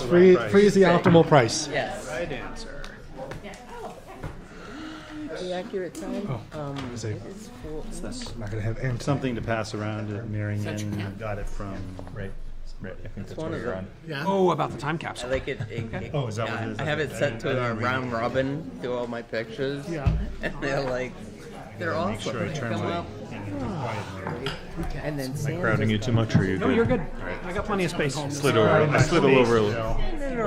free is the optimal price. Yes. Right answer. The accurate time? Is it- It is 4. I'm not gonna have anything. Something to pass around at Marion. Got it from. Right. I think that's one what of you're them. on. Oh, about the time I capsule. like it. Oh, is that what it is? I have it set to a round robin, do all my pictures. Yeah. And they're like, they're Make awesome. sure I They turn come my up, quiet mode. and then Am I crowding you too much, or are you No, good? you're good. I got plenty of space. Slid over. I slid a little over a little.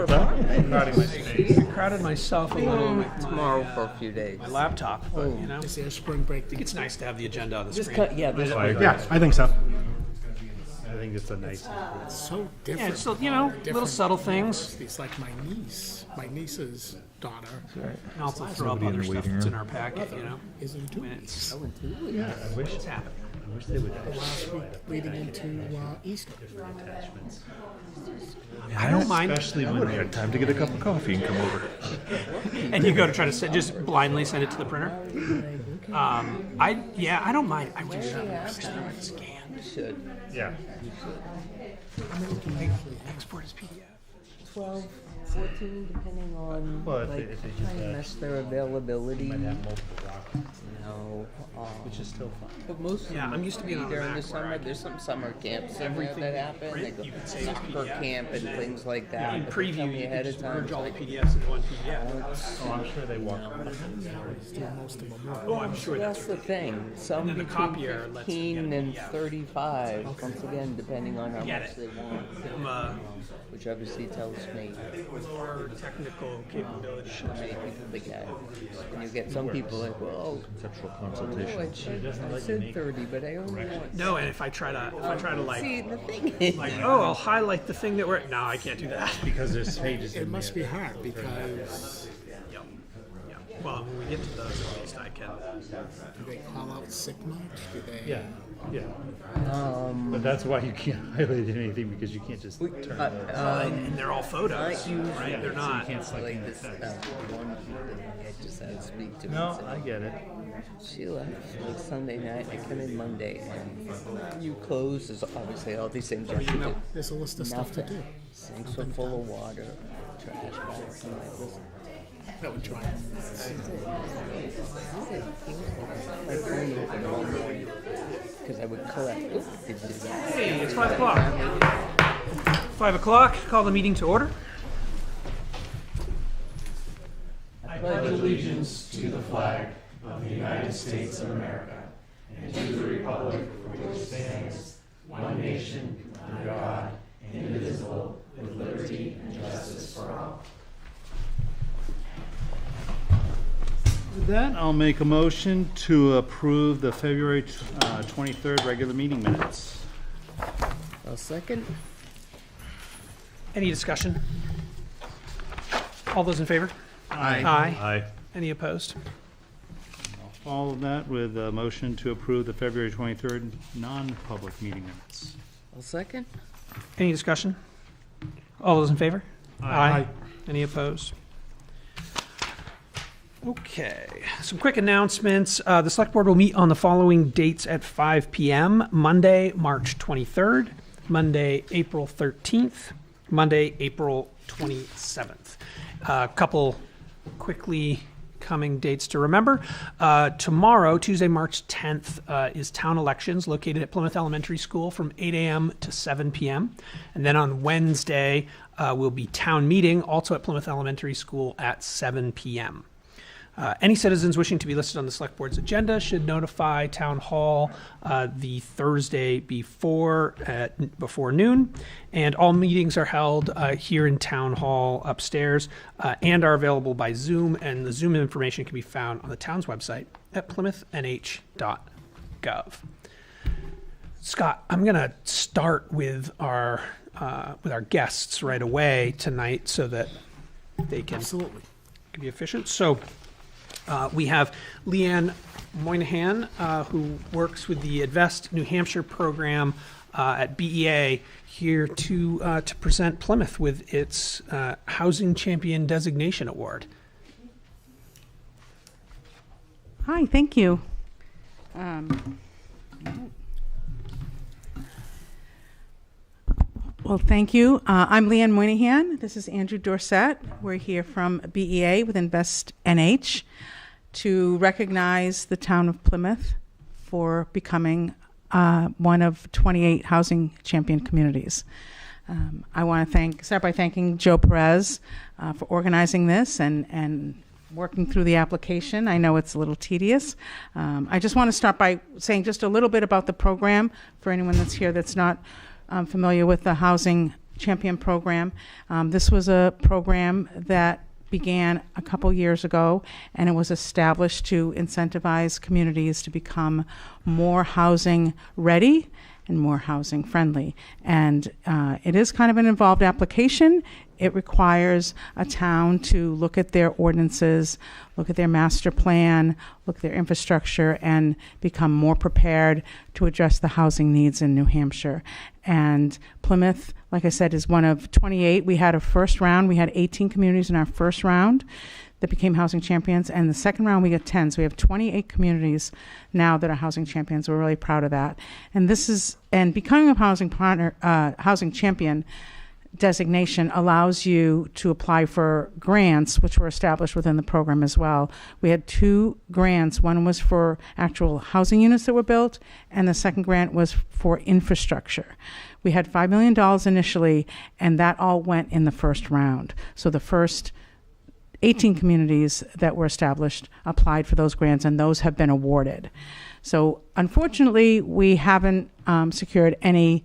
Crowding my space. I crowded myself a little with my, tomorrow for a few days. my laptop, but you know, Is there a spring break? I think it's nice to have the agenda on the Just screen. cut, yeah, this Yeah, I think so. I think it's a nice. It's so Yeah, different. it's still, you know, little subtle things. It's like my niece's daughter And also throw up Somebody in other the stuff waiting that's in room. our packet, you know, is in two when weeks. it's, Yeah, I wish it's happening. I wish they would Last week leading into Easter. attachments. I don't mind. Especially I when would have had time to get a cup of coffee and come over. And you go to try to just blindly send it to the printer. I don't mind. I wish scan. should. Yeah. Export as PDF. 12, 14, depending on Well, if like they just how much their availability. might have multiple documents, No, which is still fun. but most of Yeah, them I'm used to being on a during the Mac where summer. I There's some summer camps in there that happen. They go you can save as soccer PDF. camp and things like that. In but they tell preview, me you ahead can of just time. merge It's all the like, PDFs into one PDF. Oh, I'm sure they walk. Most of them are. Oh, I'm sure that's the thing. Some then the between copier lets them 15 get a and PDF. 35. Once again, depending on how Get much it. they want, which obviously tells me More technical capability. how many people they get. And you get some people like, well, Conceptual oh, consultation. I said 30, but I only want. No, and if I try to like, See, the thing is, oh, I'll highlight the thing that we're. No, I can't do that. Because there's pages It in must there. be hard because Yep. Well, when we get to those, at least I can. do they call out sick much? Do they? Yeah, yeah. But that's why you can't highlight anything, because you can't just turn it. And they're all photos, right? They're not. Can't select like any this text. one I just had to speak to. No, and I get it. she left like Sunday night. I come in Monday, and you close. There's obviously all these things you have to do. There's a list of stuff to do. Sinks are full of water, trash bags. I'm like, listen. That would try. Because I would collect. Oop, did you do that? Hey, it's 5 o'clock. 5 o'clock. Call the meeting to order. I pledge allegiance to the flag of the United States of America and to the republic for which it stands, one nation, under God, indivisible, with liberty and justice for all. With that, I'll make a motion to approve the February 23rd regular meeting minutes. a second. Any discussion? All those in favor? Aye. Aye. Aye. Any opposed? All of that with a motion to approve the February 23rd non-public meeting minutes. A second. Any discussion? All those in favor? Aye. Any opposed? Okay, some quick announcements. The select board will meet on the following dates at 5 p.m. Monday, March 23rd, Monday, April 13th, Monday, April 27th. A couple quickly coming dates to remember. Tomorrow, Tuesday, March 10th, is town elections located at Plymouth Elementary School from 8 a.m. to 7 p.m. And then on Wednesday will be town meeting, also at Plymouth Elementary School at 7 p.m. Any citizens wishing to be listed on the select board's agenda should notify town hall the Thursday before noon, and all meetings are held here in town hall upstairs and are available by Zoom, and the Zoom information can be found on the town's website at plymouthnh.gov. Scott, I'm going to start with our guests right away tonight so that they can Absolutely. be efficient. So we have Leanne Moynihan, who works with the Advest New Hampshire program at BEA, here to present Plymouth with its Housing Champion Designation Award. Hi, thank you. Well, thank you. I'm Leanne Moynihan. This is Andrew Dorsett. We're here from BEA with Invest NH to recognize the town of Plymouth for becoming one of 28 housing champion communities. I want to start by thanking Joe Perez for organizing this and working through the application. I know it's a little tedious. I just want to start by saying just a little bit about the program for anyone that's here that's not familiar with the Housing Champion program. This was a program that began a couple years ago, and it was established to incentivize communities to become more housing ready and more housing friendly. And it is kind of an involved application. It requires a town to look at their ordinances, look at their master plan, look at their infrastructure, and become more prepared to address the housing needs in New Hampshire. And Plymouth, like I said, is one of 28. We had a first round. We had 18 communities in our first round that became housing champions, and the second round we got 10. So we have 28 communities now that are housing champions. We're really proud of that. And becoming a housing champion designation allows you to apply for grants, which were established within the program as well. We had 2 grants. One was for actual housing units that were built, and the second grant was for infrastructure. We had $5 million initially, and that all went in the first round. So the first 18 communities that were established applied for those grants, and those have been awarded. So unfortunately, we haven't secured any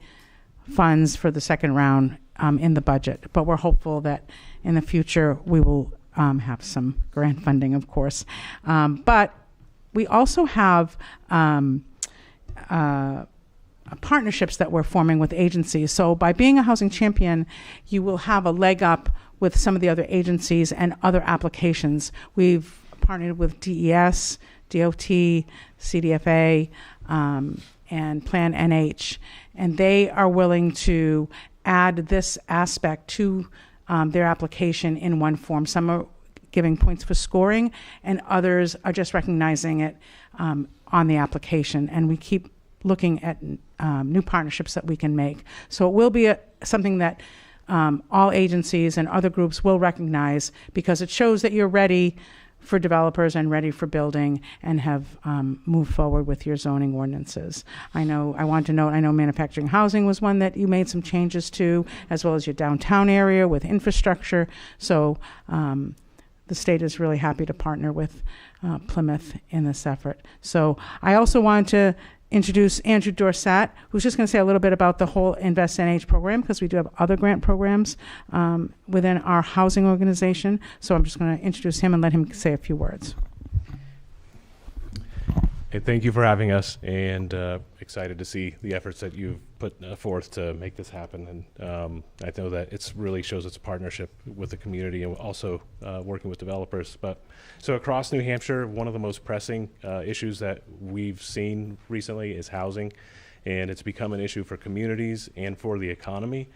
funds for the second round in the budget, but we're hopeful that in the future we will have some grant funding, of course. But we also have partnerships that we're forming with agencies. So by being a housing champion, you will have a leg up with some of the other agencies and other applications. We've partnered with DES, DOT, CDFA, and Plan NH, and they are willing to add this aspect to their application in one form. Some are giving points for scoring, and others are just recognizing it on the application. And we keep looking at new partnerships that we can make. So it will be something that all agencies and other groups will recognize, because it shows that you're ready for developers and ready for building and have moved forward with your zoning ordinances. I know manufacturing housing was one that you made some changes to, as well as your downtown area with infrastructure. So the state is really happy to partner with Plymouth in this effort. So I also wanted to introduce Andrew Dorsett, who's just going to say a little bit about the whole Invest NH program, because we do have other grant programs within our housing organization. So I'm just going to introduce him and let him say a few words. Hey, thank you for having us, and excited to see the efforts that you've put forth to make this happen. And I know that it really shows it's a partnership with the community and also working with developers. So across New Hampshire, one of the most pressing issues that we've seen recently is housing, and it's become an issue for communities and for the economy.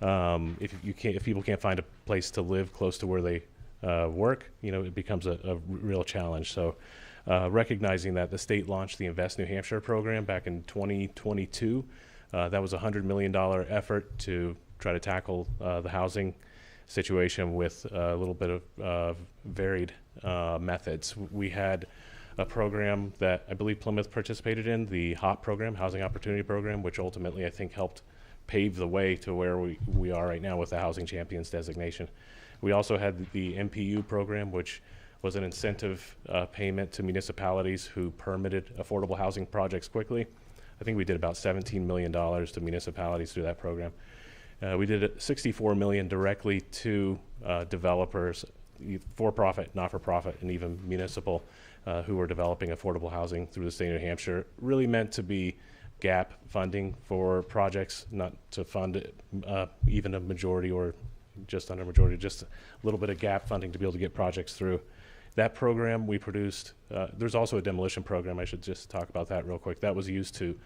If people can't find a place to live close to where they work, it becomes a real challenge. So recognizing that the state launched the Invest New Hampshire program back in 2022, that was a $100 million effort to try to tackle the housing situation with a little bit of varied methods. We had a program that I believe Plymouth participated in, the HOP program, Housing Opportunity Program, which ultimately I think helped pave the way to where we are right now with the Housing Champions designation. We also had the MPU program, which was an incentive payment to municipalities who permitted affordable housing projects quickly. I think we did about $17 million to municipalities through that program. We did $64 million directly to developers, for-profit, not-for-profit, and even municipal, who were developing affordable housing through the state of New Hampshire. Really meant to be gap funding for projects, not to fund even a majority or just under majority, just a little bit of gap funding to be able to get projects through. That program we produced, there's also a demolition program. I should just talk about that real quick. That was used to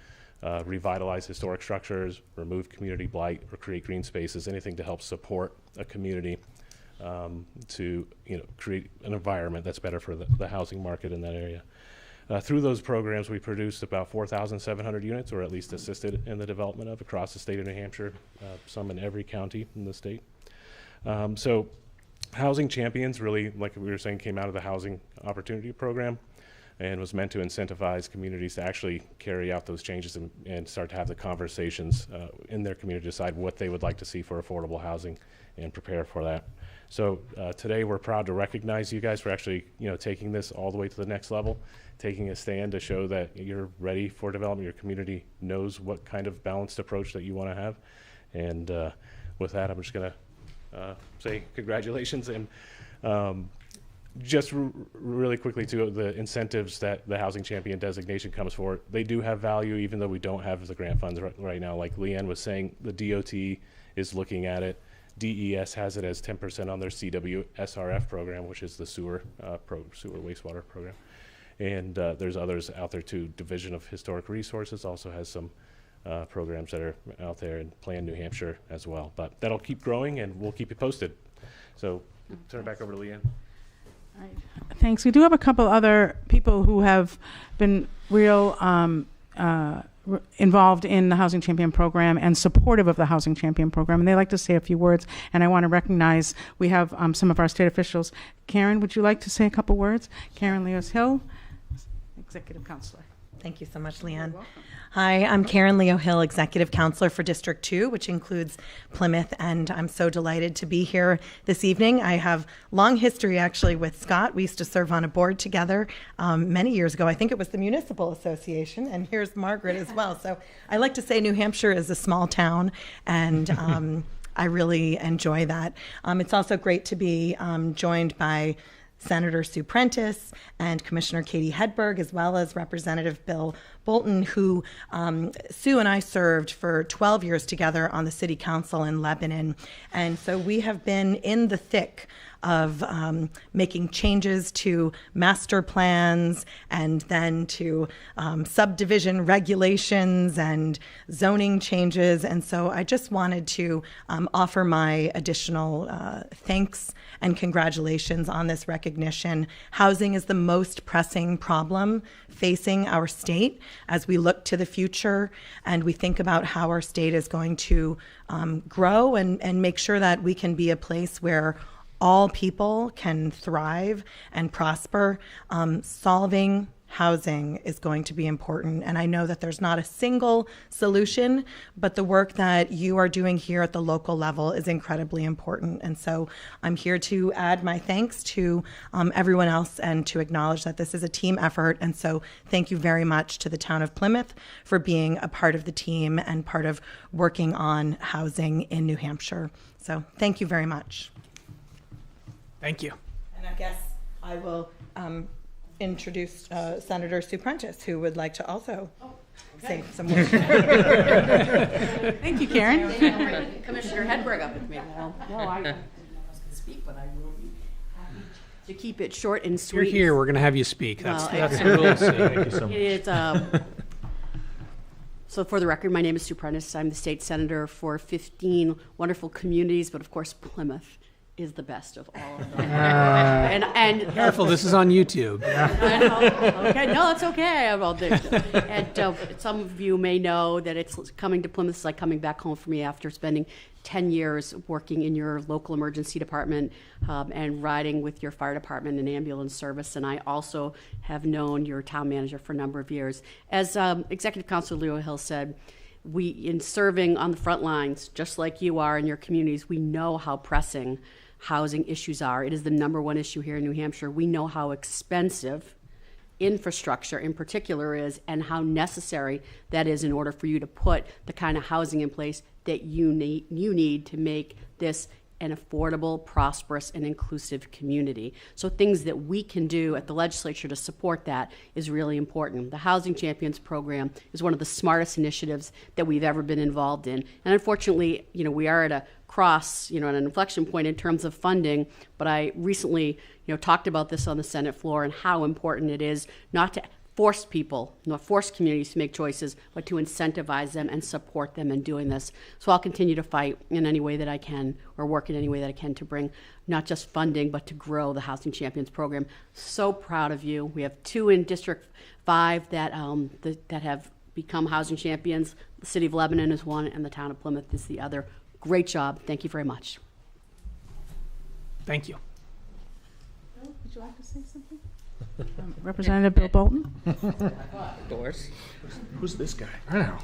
revitalize historic structures, remove community blight, or create green spaces, anything to help support a community to create an environment that's better for the housing market in that area. Through those programs, we produced about 4,700 units, or at least assisted in the development of, across the state of New Hampshire, some in every county in the state. So Housing Champions really, like we were saying, came out of the Housing Opportunity Program and was meant to incentivize communities to actually carry out those changes and start to have the conversations in their community to decide what they would like to see for affordable housing and prepare for that. So today we're proud to recognize you guys for actually, taking this all the way to the next level, taking a stand to show that you're ready for development. Your community knows what kind of balanced approach that you want to have. And with that, I'm just going to say congratulations. And just really quickly too, the incentives that the Housing Champion designation comes for, they do have value even though we don't have the grant funds right now. Like Leanne was saying, the DOT is looking at it. DES has it as 10% on their CWSRF program, which is the sewer wastewater program. And there's others out there too. Division of Historic Resources also has some programs that are out there, and Plan New Hampshire as well. But that'll keep growing and we'll keep you posted. So turn it back over to Leanne. All right. Thanks. We do have a couple other people who have been real involved in the Housing Champion program and supportive of the Housing Champion program, and they like to say a few words, and I want to recognize we have some of our state officials. Karen, would you like to say a couple words? Karen Leos-Hill, Executive Counselor. Thank you so much, Leanne. You're welcome. Hi, I'm Karen Leo-Hill, Executive Counselor for District 2, which includes Plymouth, and I'm so delighted to be here this evening. I have long history, actually, with Scott. We used to serve on a board together many years ago. I think it was the Municipal Association, and here's Margaret as well. So I like to say New Hampshire is a small town, and I really enjoy that. It's also great to be joined by Senator Sue Prentice and Commissioner Katie Hedberg, as well as Representative Bill Bolton, who Sue and I served for 12 years together on the City Council in Lebanon. And so we have been in the thick of making changes to master plans and then to subdivision regulations and zoning changes. And so I just wanted to offer my additional thanks and congratulations on this recognition. Housing is the most pressing problem facing our state as we look to the future and we think about how our state is going to grow and make sure that we can be a place where all people can thrive and prosper. Solving housing is going to be important. And I know that there's not a single solution, but the work that you are doing here at the local level is incredibly important. And so I'm here to add my thanks to everyone else and to acknowledge that this is a team effort. And so thank you very much to the town of Plymouth for being a part of the team and part of working on housing in New Hampshire. So thank you very much. Thank you. And I guess I will introduce Senator Sue Prentice, who would like to also say some words. Thank you, Karen. Commissioner Hedberg up with me. Well, no, I was going to speak, but I will be happy to keep it short and You're sweet. here. We're going to have you speak. That's Well, the rules. Thank you so much. It's, so for the record, my name is Sue Prentice. I'm the state senator for 15 wonderful communities, but of course Plymouth is the best of all of them. And Careful, this is on YouTube. okay, no, that's okay. And some of you may know that it's coming to Plymouth is like coming back home for me after spending 10 years working in your local emergency department and riding with your fire department and ambulance service. And I also have known your town manager for a number of years. As Executive Councilor Leo Hill said, we, in serving on the front lines, just like you are in your communities, we know how pressing housing issues are. It is the number one issue here in New Hampshire. We know how expensive infrastructure in particular is and how necessary that is in order for you to put the kind of housing in place that you need to make this an affordable, prosperous, and inclusive community. So things that we can do at the legislature to support that is really important. The Housing Champions program is one of the smartest initiatives that we've ever been involved in. And unfortunately, we are at a cross, at an inflection point in terms of funding, but I recently, talked about this on the Senate floor and how important it is not to force people, force communities to make choices, but to incentivize them and support them in doing this. So I'll continue to fight in any way that I can, or work in any way that I can to bring not just funding, but to grow the Housing Champions program. So proud of you. We have 2 in District 5 that that have become housing champions. The City of Lebanon is one, and the town of Plymouth is the other. Great job. Thank you very much. Thank you. Would you like to say something? Representative Bill Bolton? Doors. Who's this guy? I know.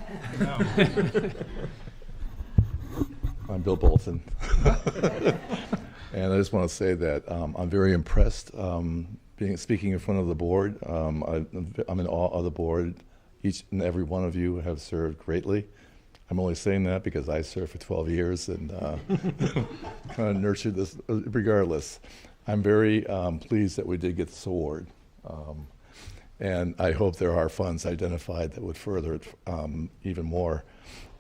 I'm Bill Bolton. And I just want to say that I'm very impressed speaking in front of the board. I'm in awe of the board. Each and every one of you have served greatly. I'm only saying that because I served for 12 years and kind of nurtured this regardless. I'm very pleased that we did get this award. And I hope there are funds identified that would further it even more.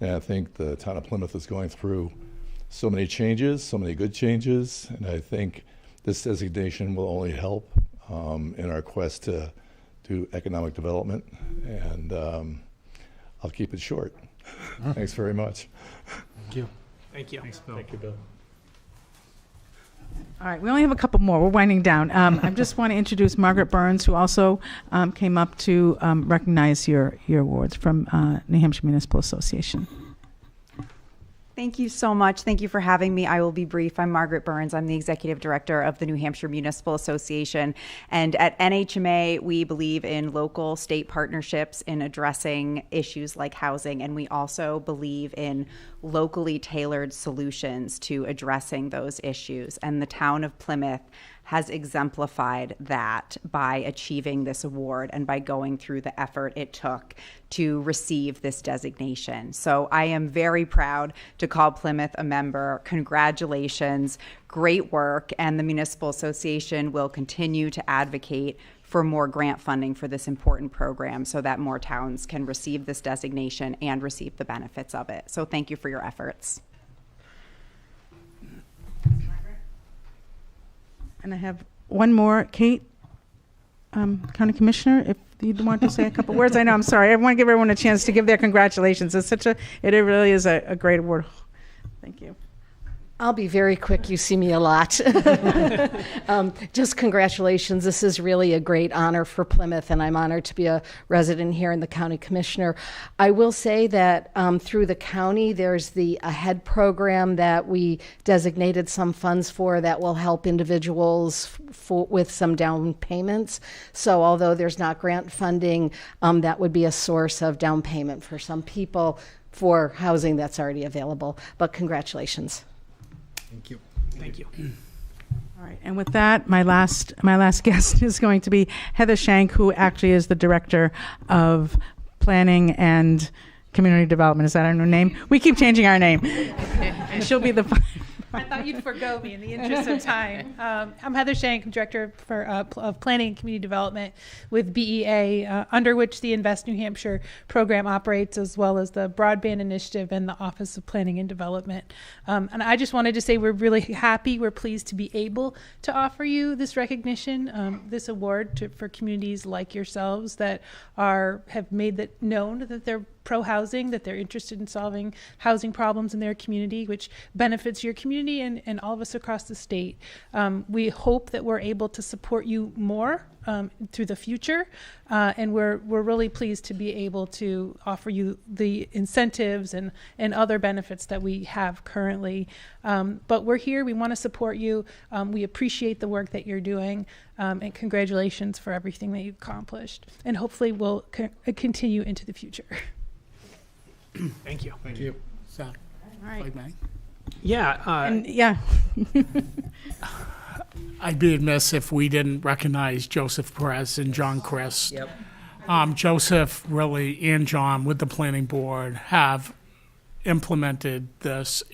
And I think the town of Plymouth is going through so many changes, so many good changes, and I think this designation will only help in our quest to do economic development. And I'll keep it short. Thanks very much. Thank you. Thank you. Thanks, Bill. Thank you, Bill. All right, we only have a couple more. We're winding down. I just want to introduce Margaret Burns, who also came up to recognize your awards from New Hampshire Municipal Association. Thank you so much. Thank you for having me. I will be brief. I'm Margaret Burns. I'm the Executive Director of the New Hampshire Municipal Association. And at NHMA, we believe in local state partnerships in addressing issues like housing. And we also believe in locally tailored solutions to addressing those issues. And the town of Plymouth has exemplified that by achieving this award and by going through the effort it took to receive this designation. So I am very proud to call Plymouth a member. Congratulations, great work, and the Municipal Association will continue to advocate for more grant funding for this important program so that more towns can receive this designation and receive the benefits of it. So thank you for your efforts. And I have one more, Kate, County Commissioner, if you'd want to say a couple words. I know, I'm sorry. I want to give everyone a chance to give their congratulations. It really is a great award. Thank you. I'll be very quick. You see me a lot. Just congratulations. This is really a great honor for Plymouth, and I'm honored to be a resident here and the county commissioner. I will say that through the county, there's the AHEAD program that we designated some funds for that will help individuals with some down payments. So although there's not grant funding, that would be a source of down payment for some people for housing that's already available. But congratulations. Thank you. Thank you. All right, and with that, my last guest is going to be Heather Shank, who actually is the Director of Planning and Community Development. Is that our new name? We keep changing our name. And she'll be the... I thought you'd forgo me in the interest of time. I'm Heather Shank, Director of Planning and Community Development with BEA, under which the Invest New Hampshire program operates, as well as the Broadband Initiative and the Office of Planning and Development. And I just wanted to say we're really happy, we're pleased to be able to offer you this recognition, this award for communities like yourselves that have made that known that they're pro-housing, that they're interested in solving housing problems in their community, which benefits your community and all of us across the state. We hope that we're able to support you more through the future, and we're really pleased to be able to offer you the incentives and other benefits that we have currently. But we're here, we want to support you. We appreciate the work that you're doing, and congratulations for everything that you've accomplished. And hopefully we'll continue into the future. Thank you. Thank you. Zach, all right. if I may. Yeah. Yeah. I'd be amiss if we didn't recognize Joseph Perez and John Christ. Yep. Joseph really and John with the planning board have implemented this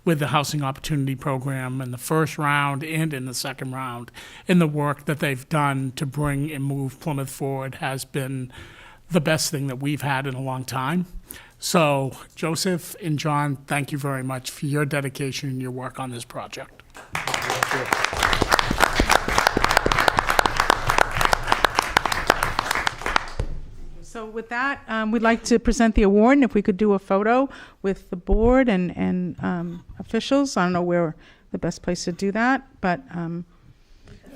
with the Housing Opportunity Program in the first round and in the second round. And the work that they've done to bring and move Plymouth forward has been the best thing that we've had in a long time. So, Joseph and John, thank you very much for your dedication and your work on this project. So with that, we'd like to present the award, and if we could do a photo with the board and officials. I don't know where the best place to do that, but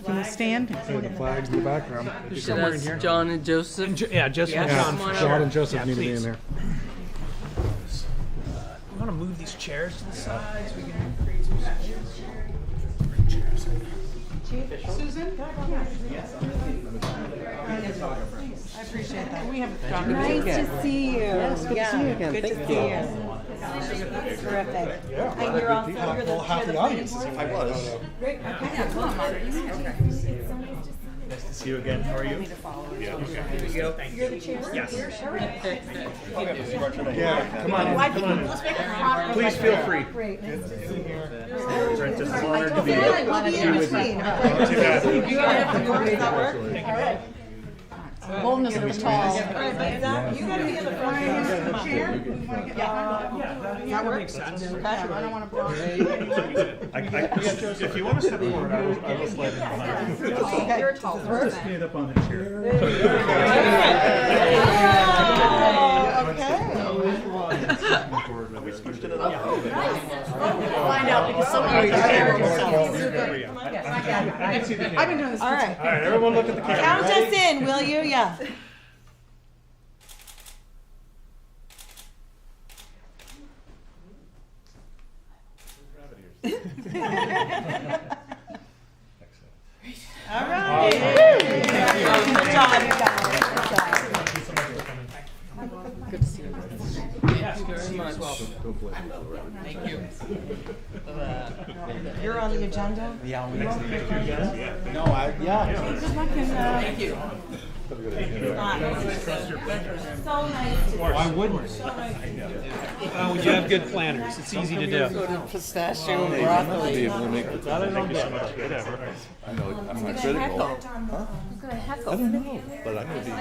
Can we stand? The flags in the background. Somewhere in here. John and Joseph. Yeah, Joseph and Yes. John. Come on for sure. John and Joseph Yeah, need to be in please. there. You want to move these chairs to the side so we can create some chairs? Susan? I appreciate that. We have Nice to see you. Yes, good to see you again. Good Thank to you. see you. Terrific. And you're all, you're the half the audience is here. I was. Great. Okay. Nice to see you again. How are you? You're the chair? Yes. Yeah, come on. Let's make a Please feel free. Great. It's an honor to be We'll be in between. Too bad. You don't have to go. Does that work? All right. Boldness of the tall. You gotta be in the front. Chair? That makes sense. I don't want to. If you want to step forward, I will slide in behind you. You're a tall person. Stand up on the chair. We switched it up. Find out because someone already shared yourself. I've been doing this. All right. All right, everyone look at the camera. Count us in, will you? Yeah. All right. Good job, you guys. Good to see you. Yes, good to see you as well. Thank you. You're on the agenda? No, yeah. Thank you. So nice to Why wouldn't? Well, you have good planners. It's easy to do. Go to pistachio and Be broccoli. able to make the Thank you so much. I know I'm not critical. Huh? I don't know, but I'm going to be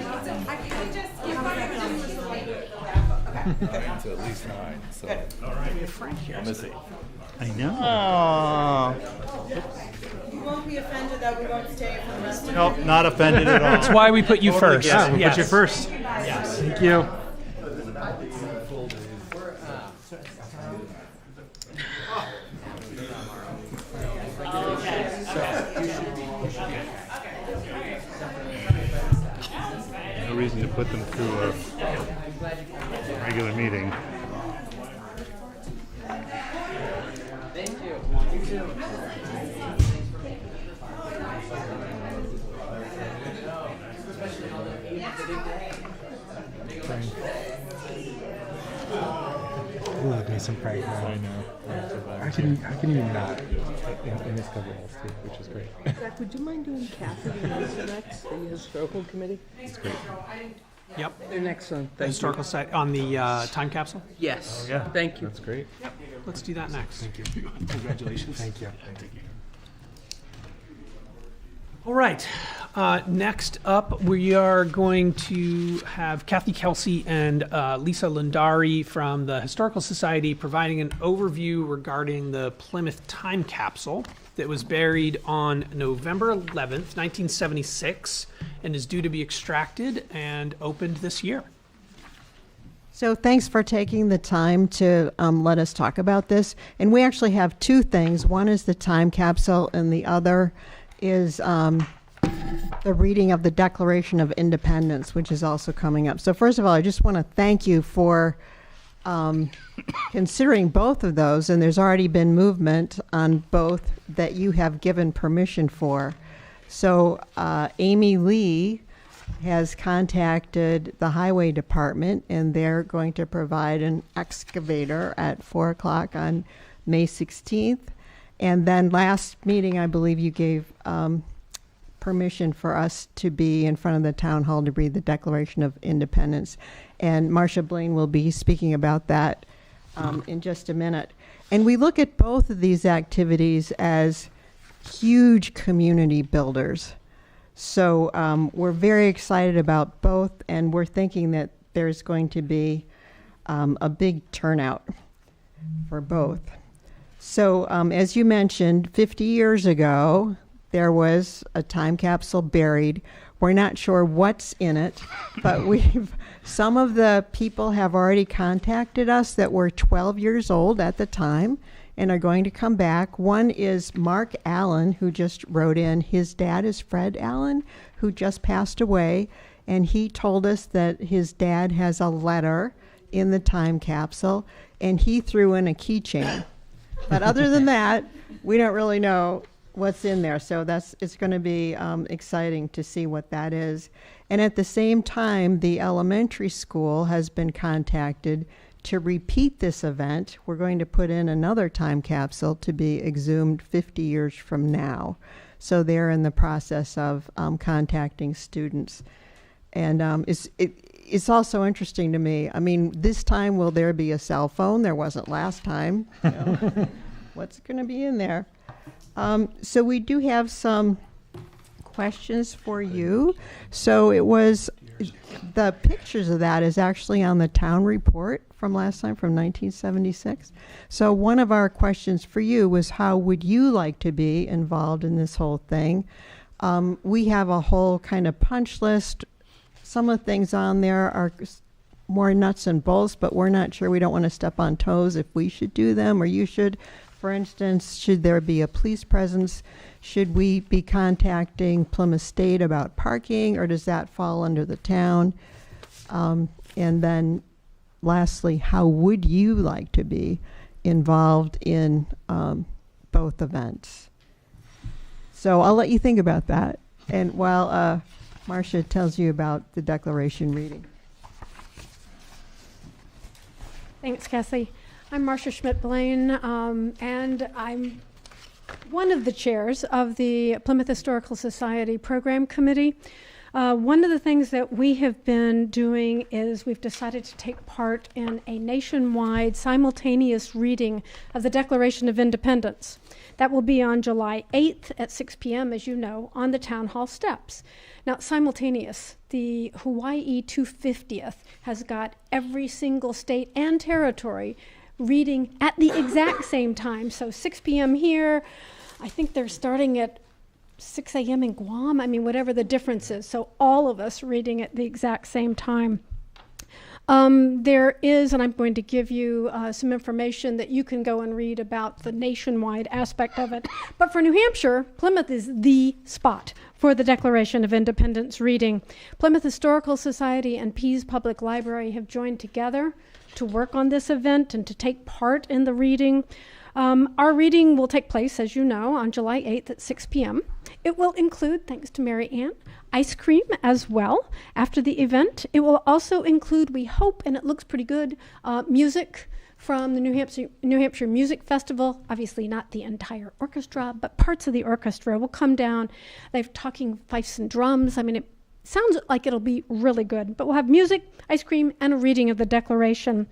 to at least 9. So I'll miss it. I know. You won't be offended that we won't stay for the rest of Nope, not offended at all. That's why we put you first. Yes, we'll Yes. put you first. Yes. Thank you. No reason to put them through a regular meeting. Thank you. You too. Love me some Frank. I know. How can you not in this couple of us too, which is great. Zach, would you mind doing Kathy and Lisa next, the historical committee? It's great. Yep. They're next one. The Thank historical site on the time capsule. you. Yes. Yeah. Thank you. That's great. Yep. Let's do that next. Thank you. Congratulations. Thank you. All right. Next up, we are going to have Kathy Kelsey and Lisa Lindari from the Historical Society providing an overview regarding the Plymouth time capsule that was buried on November 11th, 1976, and is due to be extracted and opened this year. So thanks for taking the time to let us talk about this. And we actually have two things. One is the time capsule, and the other is the reading of the Declaration of Independence, which is also coming up. So first of all, I just want to thank you for considering both of those. And there's already been movement on both that you have given permission for. So Amy Lee has contacted the highway department, and they're going to provide an excavator at 4 o'clock on May 16th. And then last meeting, I believe you gave permission for us to be in front of the town hall to read the Declaration of Independence. And Marcia Blaine will be speaking about that in just a minute. And we look at both of these activities as huge community builders. So we're very excited about both, and we're thinking that there's going to be a big turnout for both. So as you mentioned, 50 years ago, there was a time capsule buried. We're not sure what's in it, but some of the people have already contacted us that were 12 years old at the time, and are going to come back. One is Mark Allen, who just wrote in. His dad is Fred Allen, who just passed away, and he told us that his dad has a letter in the time capsule, and he threw in a keychain. But other than that, we don't really know what's in there. So it's going to be exciting to see what that is. And at the same time, the elementary school has been contacted to repeat this event. We're going to put in another time capsule to be exhumed 50 years from now. So they're in the process of contacting students. And it's also interesting to me. I mean, this time, will there be a cell phone? There wasn't last time. You know? What's going to be in there? So we do have some questions for you. So the pictures of that is actually on the town report from last time, from 1976. So one of our questions for you was, how would you like to be involved in this whole thing? We have a whole kind of punch list. Some of the things on there are more nuts and bolts, but we're not sure. We don't want to step on toes if we should do them or you should. For instance, should there be a police presence? Should we be contacting Plymouth State about parking, or does that fall under the town? And then lastly, how would you like to be involved in both events? So I'll let you think about that. And while Marcia tells you about the declaration reading. Thanks, Cassie. I'm Marcia Schmidt-Blaine, and I'm one of the chairs of the Plymouth Historical Society Program Committee. One of the things that we have been doing is we've decided to take part in a nationwide simultaneous reading of the Declaration of Independence. That will be on July 8th at 6 p.m., as you know, on the Town Hall steps. Now, simultaneous, the Hawaii 250th has got every single state and territory reading at the exact same time. So 6 p.m. here, I think they're starting at 6 a.m. in Guam. I mean, whatever the difference is. So all of us reading at the exact same time. There is, and I'm going to give you some information that you can go and read about the nationwide aspect of it. But for New Hampshire, Plymouth is the spot for the Declaration of Independence reading. Plymouth Historical Society and Pease Public Library have joined together to work on this event and to take part in the reading. Our reading will take place, as you know, on July 8th at 6 p.m. It will include, thanks to Mary Ann, ice cream as well after the event. It will also include, we hope, and it looks pretty good, music from the New Hampshire Music Festival. Obviously not the entire orchestra, but parts of the orchestra will come down. They're talking fifes and drums. I mean, it sounds like it'll be really good. But we'll have music, ice cream, and a reading of the Declaration.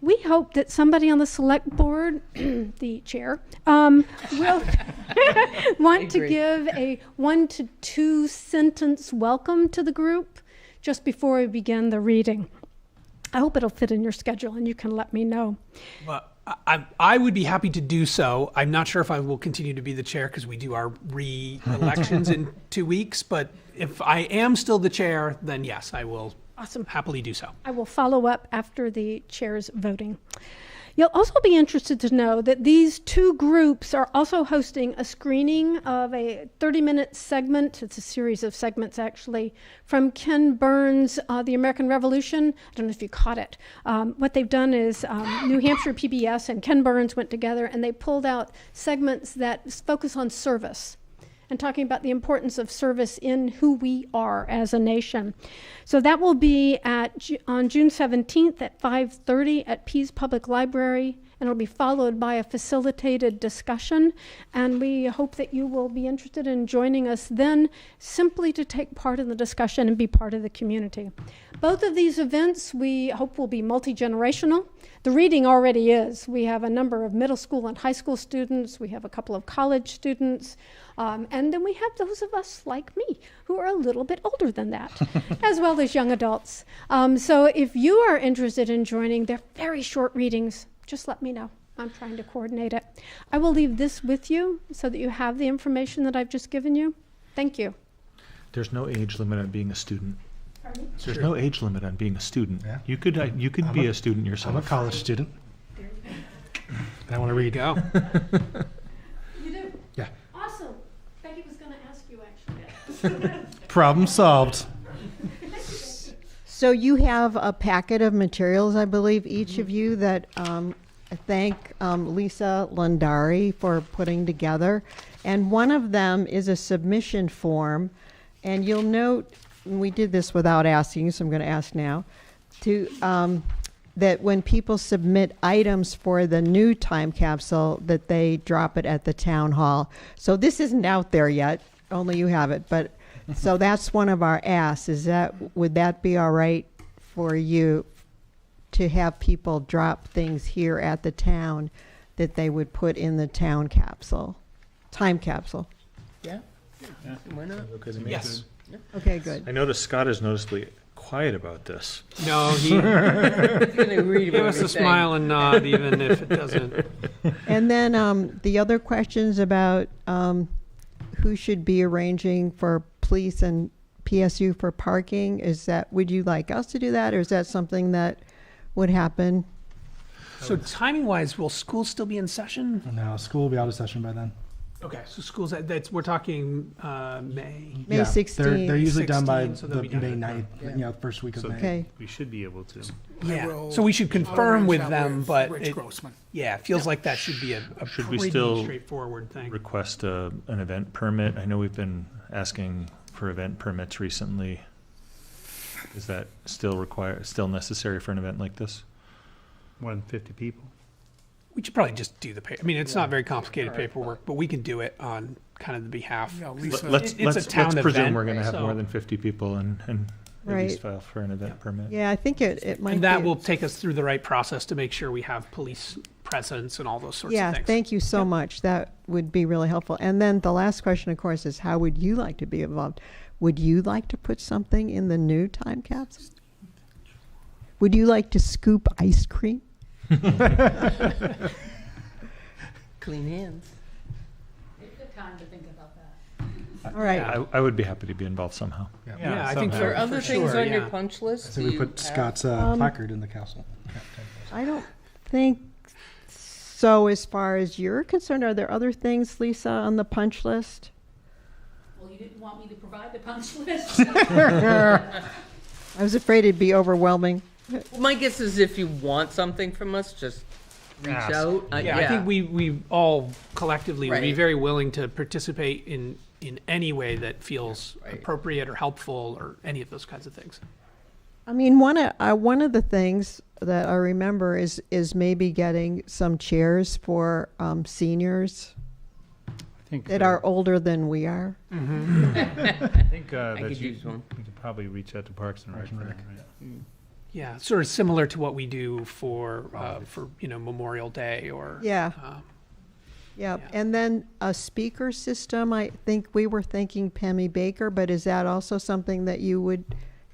We hope that somebody on the select board, the chair, will want to give a 1 to 2 sentence welcome to the group just before we begin the reading. I hope it'll fit in your schedule and you can let me know. Well, I would be happy to do so. I'm not sure if I will continue to be the chair because we do our re-elections in 2 weeks, but if I am still the chair, then yes, I will happily do so. I will follow up after the chair's voting. You'll also be interested to know that these two groups are also hosting a screening of a 30-minute segment. It's a series of segments, actually, from Ken Burns' The American Revolution. I don't know if you caught it. What they've done is New Hampshire PBS and Ken Burns went together, and they pulled out segments that focus on service and talking about the importance of service in who we are as a nation. So that will be on June 17th at 5:30 at Pease Public Library, and it'll be followed by a facilitated discussion. And we hope that you will be interested in joining us then, simply to take part in the discussion and be part of the community. Both of these events we hope will be multi-generational. The reading already is. We have a number of middle school and high school students. We have a couple of college students. And then we have those of us like me who are a little bit older than that, as well as young adults. So if you are interested in joining, they're very short readings. Just let me know. I'm trying to coordinate it. I will leave this with you so that you have the information that I've just given you. Thank you. There's no age limit on being a student. Pardon? There's no age limit on being a student. Yeah. You could be a student yourself. I'm a college student. I want to read. Go. You do? Yeah. Awesome. Becky was going to ask you, actually. Problem solved. So you have a packet of materials, I believe, each of you that I thank Lisa Lundari for putting together. And one of them is a submission form. And you'll note, and we did this without asking, so I'm going to ask now, that when people submit items for the new time capsule, that they drop it at the town hall. So this isn't out there yet, only you have it. But so that's one of our asks. Would that be all right for you to have people drop things here at the town that they would put in the town capsule, time capsule? Yeah. Why not? Yes. Okay, good. I noticed Scott is noticeably quiet about this. No, he read gave us a smile and nod, even if it doesn't. And then the other questions about who should be arranging for police and PSU for parking, would you like us to do that, or is that something that would happen? So timing-wise, will school still be in session? No, school will be out of session by then. Okay, so schools, we're talking May. May 16th. They're usually done by 16, so the they'll be done. May 9th, first week of May. Okay. We should be able to. Yeah, so we should confirm with them, but Rich Grossman. yeah, it feels like that should be a Should pretty we still straightforward thing. request an event permit? I know we've been asking for event permits recently. Is that still necessary for an event like this? More than 50 people. We should probably just do I mean, it's not very complicated paperwork, but we can do it on kind of the behalf. Yeah, Lisa. Let's It's a town presume event, we're going to have so- more than 50 people and at Right. least file for an event permit. Yeah, I think it might And that be. will take us through the right process to make sure we have police presence and all those sorts Yeah, of things. thank you so much. That would be really helpful. And then the last question, of course, is how would you like to be involved? Would you like to put something in the new time capsule? Would you like to scoop ice cream? Clean hands. Take the time to think about that. All right. I would be happy to be involved somehow. Yeah, I think Are there for other things sure, on your yeah. punch list? So Do we you put have- Scott's placard in the capsule. I don't think so. As far as you're concerned, are there other things, Lisa, on the punch list? Well, you didn't want me to provide the punch list. I was afraid it'd be overwhelming. Well, my guess is if you want something from us, just reach Ask. out. Yeah, I think we all collectively would be Right. very willing to participate in any way that feels appropriate or helpful or any of those kinds of things. I mean, one of the things that I remember is maybe getting some chairs for seniors I think that are older than we are. I think I that could use one. we could probably reach out to Parks and Rec. for that, right? Yeah, sort of similar to what we do for Memorial Day or Yeah. Yeah, and then a speaker system, I think we were thinking Pemmy Baker, but is that also something that you would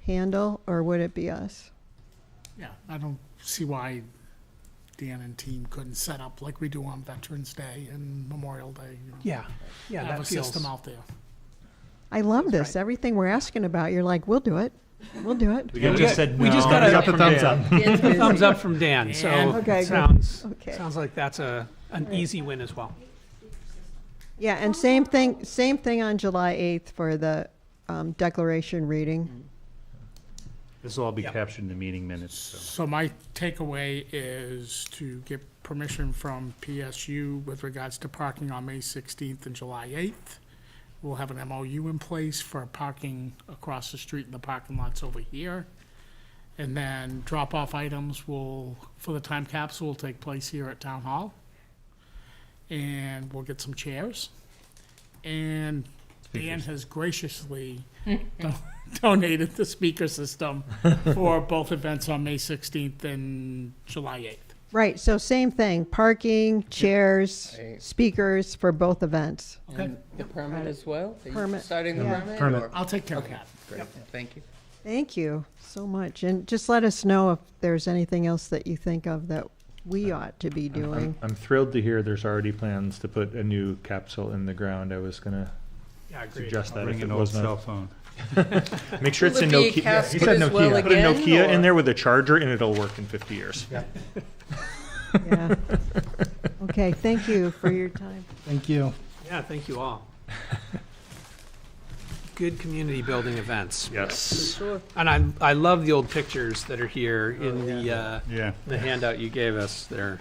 handle, or would it be us? Yeah, I don't see why Dan and team couldn't set up like we do on Veterans Day and Memorial Day. Yeah, Have that a feels system out there. I love this. Everything we're asking about, you're like, we'll do it. We'll do it. We just said no. We just got got the thumbs up. Dan's thumbs busy. up from Dan. So Okay, good. sounds Okay. like that's an easy win as well. Yeah, and same thing on July 8th for the declaration reading. This will all be Yep. captured in the meeting minutes, so. So my takeaway is to get permission from PSU with regards to parking on May 16th and July 8th. We'll have an MOU in place for parking across the street in the parking lots over here. And then drop-off items for the time capsule will take place here at Town Hall. And we'll get some chairs. And Dan has graciously donated the speaker system for both events on May 16th and July 8th. Right, so same thing, parking, chairs, Right. speakers for both events. And the permit as well? Are you Permit. starting the Yeah. permit? Permit. or- I'll take care of Okay, that. great. Thank you. Thank you so much. And just let us know if there's anything else that you think of that we ought to be doing. I'm thrilled to hear there's already plans to put a new capsule in the ground. I was going to Yeah, agreed. suggest that Bring if it an old was cell not. phone. Make sure it's Will a it be a Nokia. He casket said as well Nokia. Put a again, Nokia in or- there with a charger and it'll work in 50 years. Yeah. Okay, thank you for your time. Thank you. Yeah, thank you all. Good community building events. Yes. And I love the old pictures that are here in Yeah. the handout you gave us there.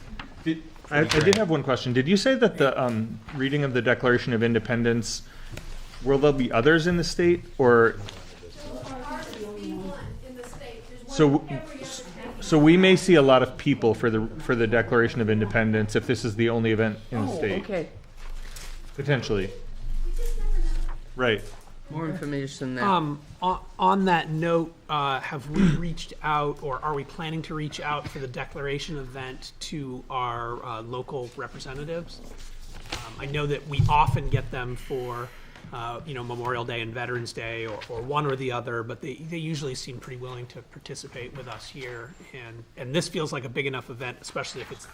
I did have one question. Did you say that the reading of the Declaration of Independence, will there be others in the state, or so we may see a lot of people for the Declaration of Independence if this is the only event in the state? Okay. Potentially. Right. More information there. On that note, have we reached out, or are we planning to reach out for the declaration event to our local representatives? I know that we often get them for, Memorial Day and Veterans Day, or one or the other, but they usually seem pretty willing to participate with us here. And this feels like a big enough event, especially if it's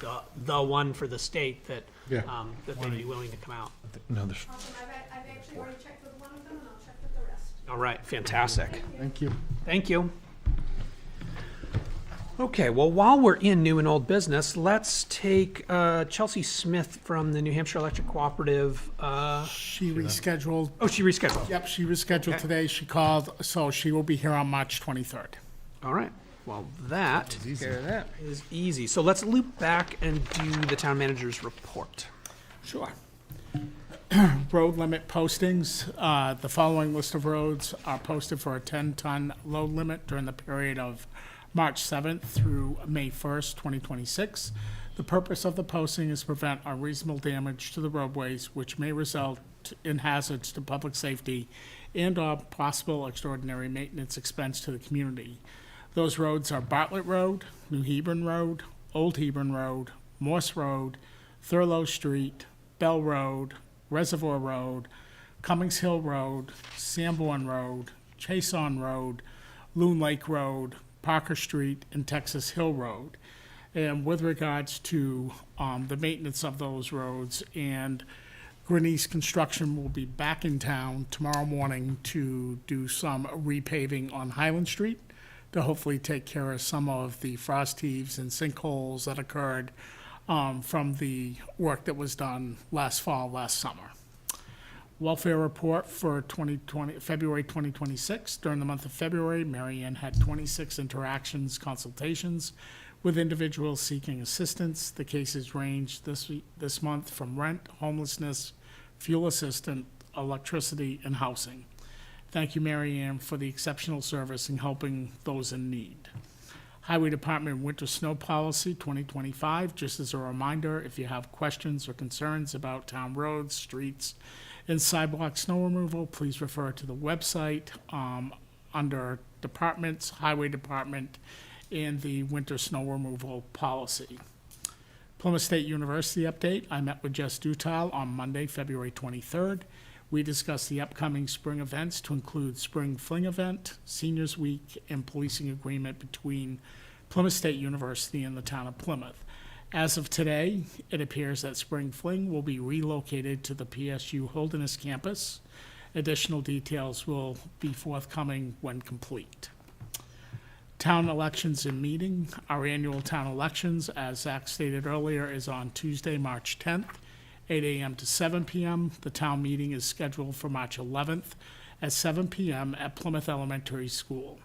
the one for the state, that that they'd be willing to come out. No, there's. I've actually already checked with one of them, and I'll check with the rest. All right, fantastic. Thank you. Thank you. Okay, well, while we're in new and old business, let's take Chelsea Smith from the New Hampshire Electric Cooperative. She rescheduled. Oh, she rescheduled. Yep, she rescheduled today. She called, so she will be here on March 23rd. All right. Well, that Care of that. is easy. So let's loop back and do the town manager's report. Sure. Road limit postings. The following list of roads are posted for a 10-ton load limit during the period of March 7th through May 1st, 2026. The purpose of the posting is to prevent unreasonable damage to the roadways, which may result in hazards to public safety and/or possible extraordinary maintenance expense to the community. Those roads are Bartlett Road, New Hebron Road, Old Hebron Road, Morse Road, Thurlow Street, Bell Road, Reservoir Road, Cummings Hill Road, Sanborn Road, Chason Road, Loon Lake Road, Parker Street, and Texas Hill Road. And with regards to the maintenance of those roads, and Greeneast Construction will be back in town tomorrow morning to do some repaving on Highland Street to hopefully take care of some of the frost heaves and sinkholes that occurred from the work that was done last fall, last summer. Welfare report for February 2026. During the month of February, Mary Ann had 26 interactions, consultations with individuals seeking assistance. The cases ranged this month from rent, homelessness, fuel assistance, electricity, and housing. Thank you, Mary Ann, for the exceptional service in helping those in need. Highway Department Winter Snow Policy 2025. Just as a reminder, if you have questions or concerns about town roads, streets, and sidewalk snow removal, please refer to the website under Departments, Highway Department, and the Winter Snow Removal Policy. Plymouth State University update. I met with Jess Dutal on Monday, February 23rd. We discussed the upcoming spring events to include Spring Fling Event, Seniors Week, and policing agreement between Plymouth State University and the town of Plymouth. As of today, it appears that Spring Fling will be relocated to the PSU Holderness campus. Additional details will be forthcoming when complete. Town elections and meeting. Our annual town elections, as Zach stated earlier, is on Tuesday, March 10th, 8 a.m. to 7 p.m. The town meeting is scheduled for March 11th at 7 p.m. at Plymouth Elementary School.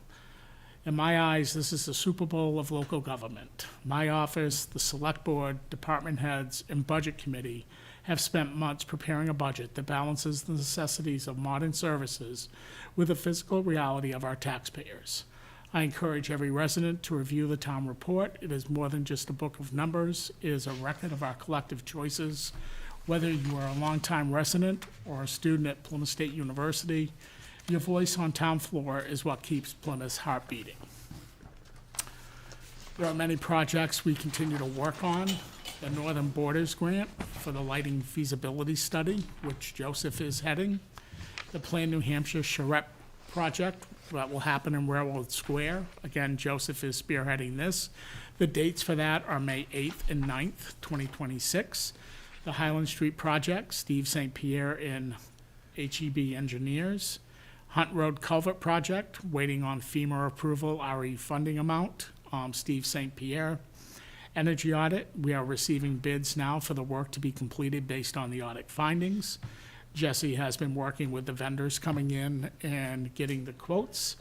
In my eyes, this is the Super Bowl of local government. My office, the Select Board, department heads, and Budget Committee have spent months preparing a budget that balances the necessities of modern services with the physical reality of our taxpayers. I encourage every resident to review the town report. It is more than just a book of numbers. It is a record of our collective choices. Whether you are a longtime resident or a student at Plymouth State University, your voice on town floor is what keeps Plymouth's heart beating. There are many projects we continue to work on. The Northern Borders Grant for the lighting feasibility study, which Joseph is heading. The Plan New Hampshire charrette project that will happen in Railroad Square. Again, Joseph is spearheading this. The dates for that are May 8th and 9th, 2026. The Highland Street project, Steve St. Pierre and HEB Engineers. Hunt Road Culvert Project, waiting on FEMA approval, RE funding amount, Steve St. Pierre. Energy audit, we are receiving bids now for the work to be completed based on the audit findings. Jesse has been working with the vendors coming in and getting the quotes.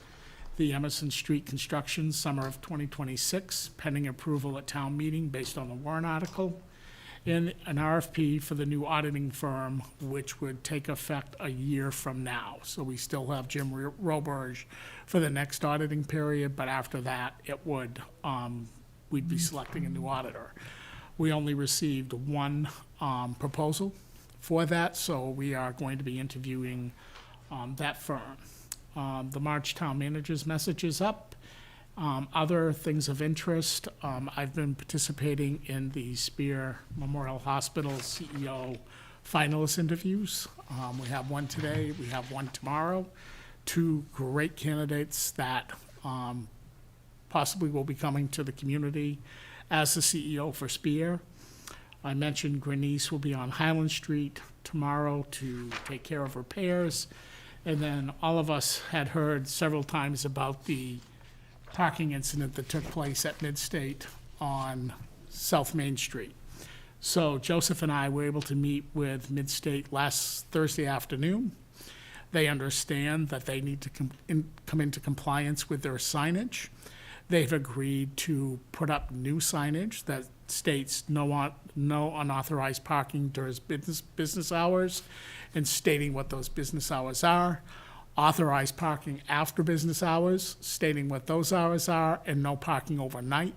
The Emerson Street construction, summer of 2026, pending approval at town meeting based on the warrant article. And an RFP for the new auditing firm, which would take effect a year from now. So we still have Jim Roberge for the next auditing period, but after that, it would, we'd be selecting a new auditor. We only received one proposal for that, so we are going to be interviewing that firm. The March Town Manager's message is up. Other things of interest, I've been participating in the Spear Memorial Hospital CEO finalist interviews. We have one today, we have one tomorrow. Two great candidates that possibly will be coming to the community as the CEO for Spear. I mentioned Grenice will be on Highland Street tomorrow to take care of repairs. And then all of us had heard several times about the parking incident that took place at Midstate on South Main Street. So Joseph and I were able to meet with Midstate last Thursday afternoon. They understand that they need to come into compliance with their signage. They've agreed to put up new signage that states no unauthorized parking during business hours, and stating what those business hours are. Authorized parking after business hours, stating what those hours are, and no parking overnight.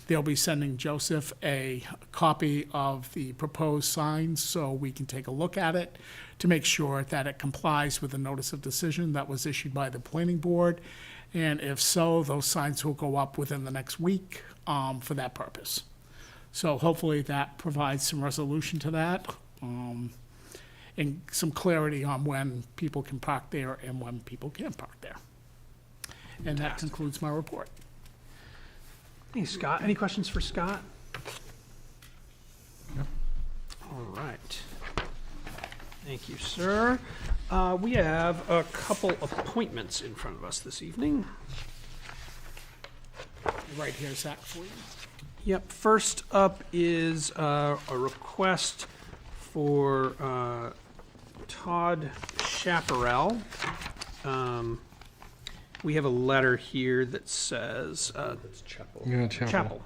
They'll be sending Joseph a copy of the proposed signs so we can take a look at it to make sure that it complies with the notice of decision that was issued by the planning board. And if so, those signs will go up within the next week for that purpose. So hopefully that provides some resolution to that. And some clarity on when people can park there and when people can't park there. And that concludes my report. Hey, Scott. Any questions for Scott? No. All right. Thank you, sir. We have a couple appointments in front of us this evening. Right here, Zach, for you. Yep. First up is a request for Todd Chaparral. We have a letter here that says It's Chapel. Yeah, Chapel.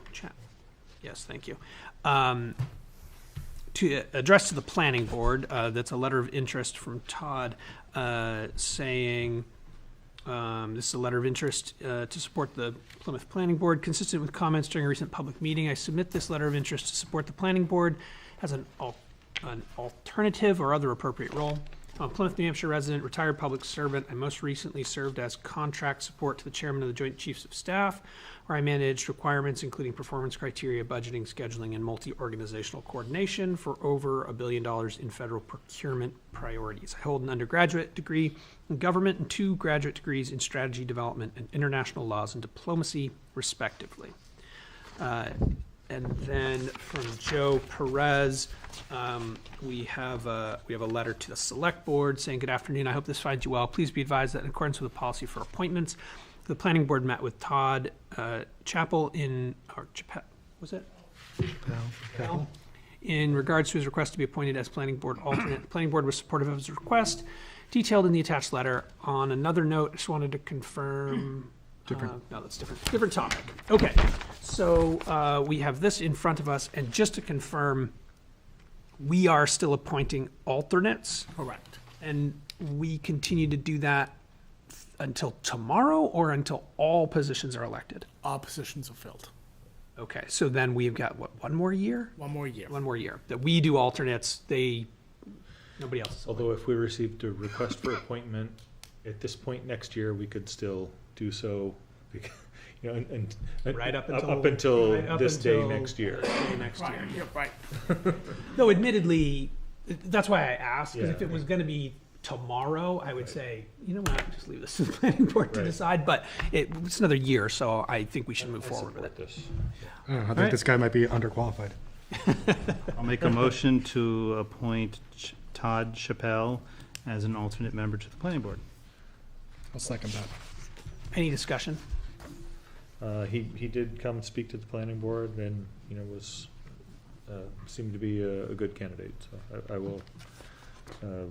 Yes, thank you. To address to the planning board, that's a letter of interest from Todd saying this is a letter of interest to support the Plymouth Planning Board. Consistent with comments during a recent public meeting, I submit this letter of interest to support the planning board as an alternative or other appropriate role. I'm a Plymouth, New Hampshire resident, retired public servant. I most recently served as contract support to the chairman of the Joint Chiefs of Staff, where I managed requirements including performance criteria, budgeting, scheduling, and multi-organizational coordination for over $1 billion in federal procurement priorities. I hold an undergraduate degree in government and 2 graduate degrees in strategy development and international laws and diplomacy, respectively. And then from Joe Perez, we have a letter to the select board saying, good afternoon, I hope this finds you well. Please be advised that in accordance with the policy for appointments, the planning board met with Todd Chappell in regards to his request to be appointed as planning board alternate. The planning board was supportive of his request, detailed in the attached letter. On another note, I just wanted to confirm. No, that's different. Different topic. Okay, so we have this in front of us, and just to confirm, we are still appointing alternates. Correct. And we continue to do that until tomorrow or until all positions are elected? All positions are filled. Okay, so then we've got, what, one more year? One more year. One more year. That we do alternates, nobody else is. Although if we received a request for appointment at this point next year, we could still do so, you know, and right up until this day next year. Yeah, right. Though admittedly, that's why I asked, because if Yeah. it was going to be tomorrow, I would say, you know what, just leave this to the planning board to decide, but it's another year, so I think we should move forward with it. I think this guy might be underqualified. I'll make a motion to appoint Todd Chappell as an alternate member to the planning board. I'll second that. Any discussion? He did come speak to the planning board and, was, seemed to be a good candidate. So I will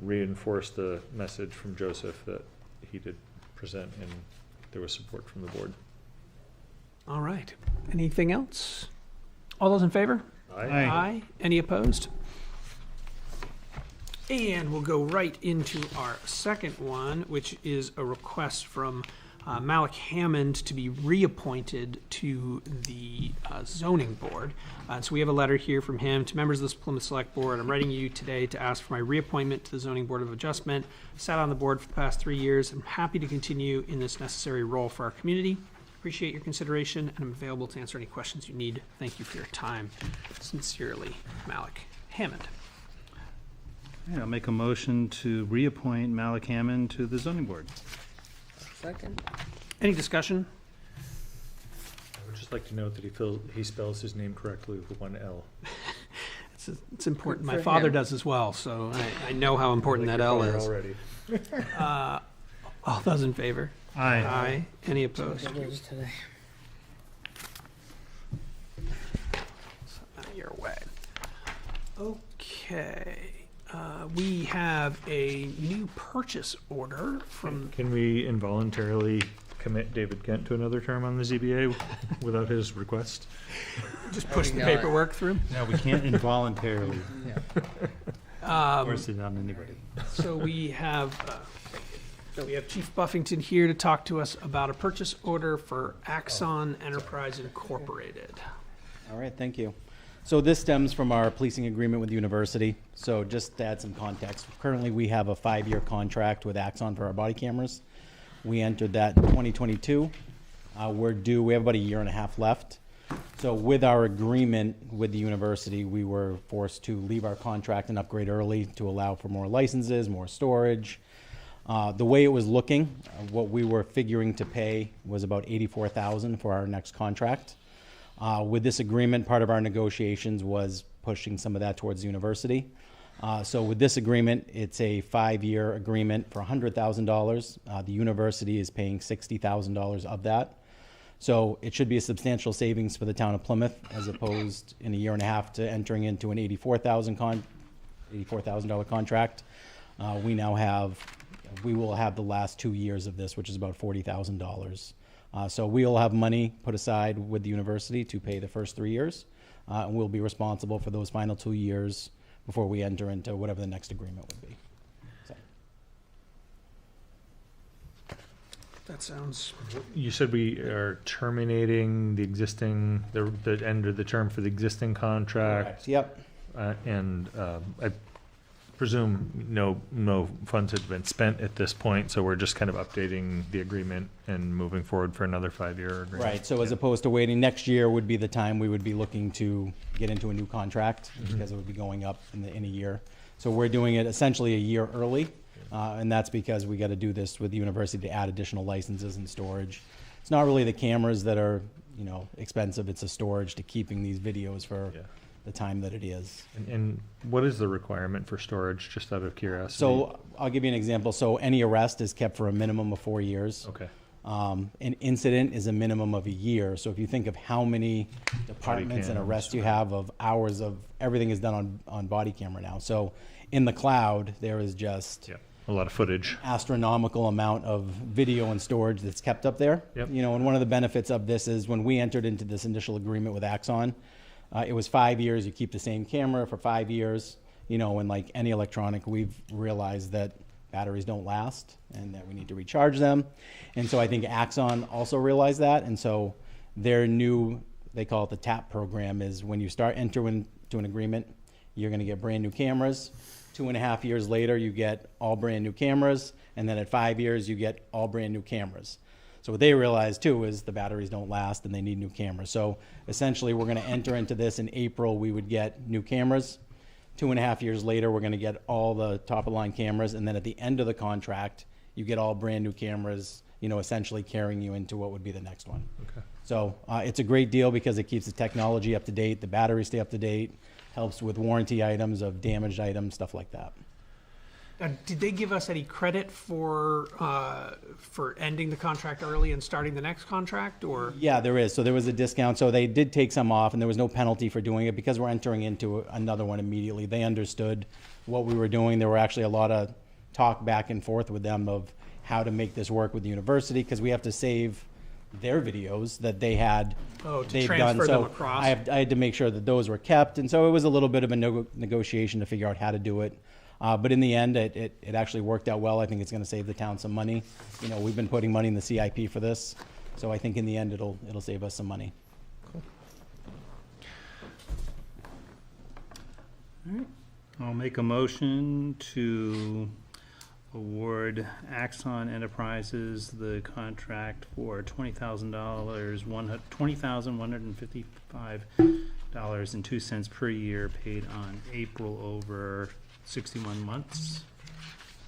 reinforce the message from Joseph that he did present and there was support from the board. All right. Anything else? All those in favor? Aye. Aye. Any opposed? And we'll go right into our second one, which is a request from Malik Hammond to be reappointed to the zoning board. So we have a letter here from him to members of this Plymouth Select Board. I'm writing you today to ask for my reappointment to the Zoning Board of Adjustment. Sat on the board for the past 3 years. I'm happy to continue in this necessary role for our community. Appreciate your consideration, and I'm available to answer any questions you need. Thank you for your time. Sincerely, Malik Hammond. Yeah, I'll make a motion to reappoint Malik Hammond to the zoning board. Second. Any discussion? I would just like to note that he spells his name correctly with one L. It's important. Good My for father him. does as well, so I know how important that L is. Already. All those in favor? Aye. Aye. Any opposed? Today. Your way. Okay. We have a new purchase order from. Can we involuntarily commit David Kent to another term on the ZBA without his request? Just push the know paperwork through. No, we can't involuntarily force it on anybody. So we have Chief Buffington here to talk to us about a purchase order for Axon Enterprise Incorporated. All right, thank you. So this stems from our policing agreement with the university. So just to add some context, currently we have a 5-year contract with Axon for our body cameras. We entered that in 2022. We have about a year and a half left. So with our agreement with the university, we were forced to leave our contract and upgrade early to allow for more licenses, more storage. The way it was looking, what we were figuring to pay was about $84,000 for our next contract. With this agreement, part of our negotiations was pushing some of that towards the university. So with this agreement, it's a 5-year agreement for $100,000. The university is paying $60,000 of that. So it should be a substantial savings for the town of Plymouth, as opposed in a year and a half to entering into an $84,000 contract. We will have the last 2 years of this, which is about $40,000. So we'll have money put aside with the university to pay the first 3 years, and we'll be responsible for those final 2 years before we enter into whatever the next agreement would be. So. That sounds. You said we are terminating the existing, the end of the term for the existing contract. Correct. Yep. And I presume no funds had been spent at this point, so we're just kind of updating the agreement and moving forward for another 5-year agreement. Right, so as opposed to waiting, next year would be the time we would be looking to get into a new contract, because it would be going up in a year. So we're doing it essentially a year early, and that's because we got to do this with the university to add additional licenses and storage. It's not really the cameras that are, expensive, it's the storage to keeping these videos for the time that it is. And what is the requirement for storage, just out of curiosity? So I'll give you an example. So any arrest is kept for a minimum of 4 years. Okay. An incident is a minimum of a year. So if you think of how many departments and arrests you have, of hours of everything is done on body camera now. So in the cloud, there is just a lot of footage, astronomical amount of video and storage that's kept up there. Yep. And one of the benefits of this is when we entered into this initial agreement with Axon, it was 5 years. You keep the same camera for 5 years. And like any electronic, we've realized that batteries don't last and that we need to recharge them. And so I think Axon also realized that. And so their new, they call it the TAP program, is when you start entering into an agreement, you're going to get brand new cameras. 2.5 years later, you get all brand new cameras. And then at 5 years, you get all brand new cameras. So what they realized too is the batteries don't last and they need new cameras. So essentially we're going to enter into this in April. We would get new cameras. 2.5 years later, we're going to get all the top of the line cameras. And then at the end of the contract, you get all brand new cameras, essentially carrying you into what would be the next one. Okay. So it's a great deal because it keeps the technology up to date, the batteries stay up to date, helps with warranty items of damaged items, stuff like that. Did they give us any credit for ending the contract early and starting the next contract, or? Yeah, there is. So there was a discount. So they did take some off, and there was no penalty for doing it because we're entering into another one immediately. They understood what we were doing. There were actually a lot of talk back and forth with them of how to make this work with the university, because we have to save their videos that they had. Oh, to they've transfer done. them So across. I had to make sure that those were kept, and so it was a little bit of a negotiation to figure out how to do it. But in the end, it actually worked out well. I think it's going to save the town some money. You know, we've been putting money in the CIP for this, so I think in the end it'll save us some money. All right. I'll make a motion to award Axon Enterprises the contract for $20,000, $20,155.02 per year, paid on April over 61 months,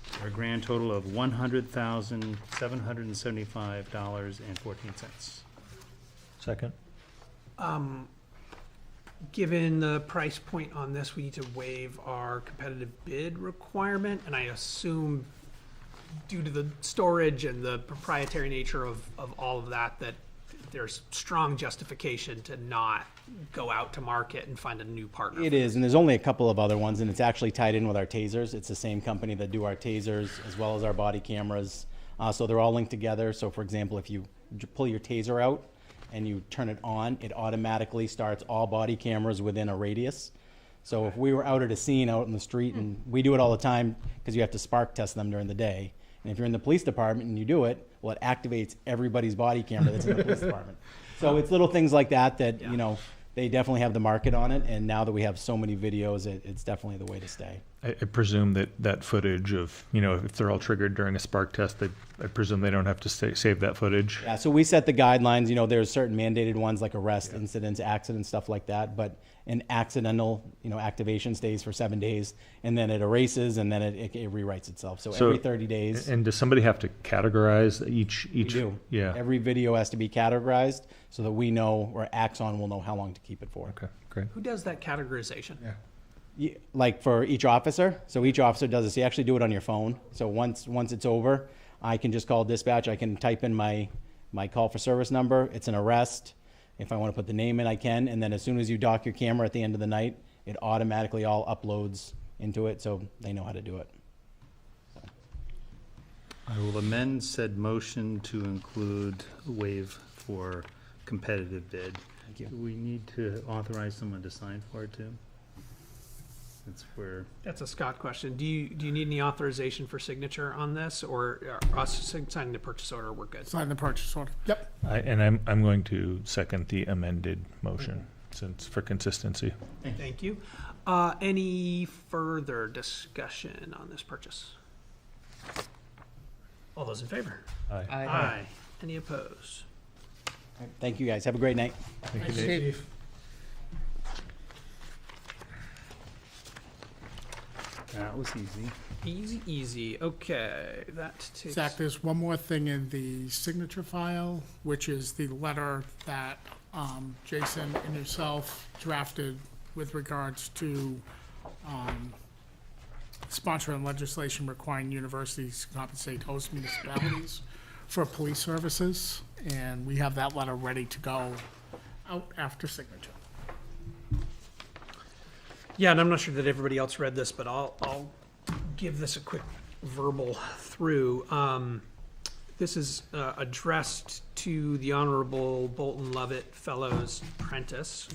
for a grand total of $100,775.14. Second. Given the price point on this, we need to waive our competitive bid requirement, and I assume due to the storage and the proprietary nature of all of that, that there's strong justification to not go out to market and find a new partner. It is, and there's only a couple of other ones, and it's actually tied in with our tasers. It's the same company that do our tasers as well as our body cameras. So they're all linked together. So for example, if you pull your taser out and you turn it on, it automatically starts all body cameras within a radius. So if we were out at a scene out in the street, and we do it all the time because you have to spark test them during the day. And if you're in the police department and you do it, well, it activates everybody's body camera that's in the police department. So it's little things like that that, you know, they definitely have the market on it. And now that we have so many videos, it's definitely the way to stay. I presume that footage of, you know, if they're all triggered during a spark test, I presume they don't have to save that footage. Yeah, so we set the guidelines. You know, there's certain mandated ones like arrest, incidents, accidents, stuff like that. But an accidental, you know, activation stays for 7 days, and then it erases, and then it rewrites itself. So every 30 days. And does somebody have to categorize each? We do. Yeah. Every video has to be categorized so that we know, or Axon will know how long to keep it for. Okay, great. Who does that categorization? Like for each officer. So each officer does this. You actually do it on your phone. So once it's over, I can just call dispatch. I can type in my call for service number. It's an arrest. If I want to put the name in, I can. And then as soon as you dock your camera at the end of the night, it automatically all uploads into it, so they know how to do it. So. I will amend said motion to include a waive for competitive bid. Thank you. Do we need to authorize someone to sign for it too? That's where. That's a Scott question. Do you need any authorization for signature on this, or us signing the purchase order? We're good. Sign the purchase order. Yep. I'm going to second the amended motion, since for consistency. Thank you. Any further discussion on this purchase? All those in favor? Aye. Aye. Any opposed? All right, thank you, guys. Have a great night. Thank you, Thanks, Dave. Steve. That was easy. Easy. Okay, that takes. Zach, there's one more thing in the signature file, which is the letter that Jason and yourself drafted with regards to sponsoring legislation requiring universities to compensate host municipalities for police services. And we have that letter ready to go out after signature. Yeah, and I'm not sure that everybody else read this, but I'll give this a quick verbal through. This is addressed to the Honorable Bolton Lovett Fellows Prentice.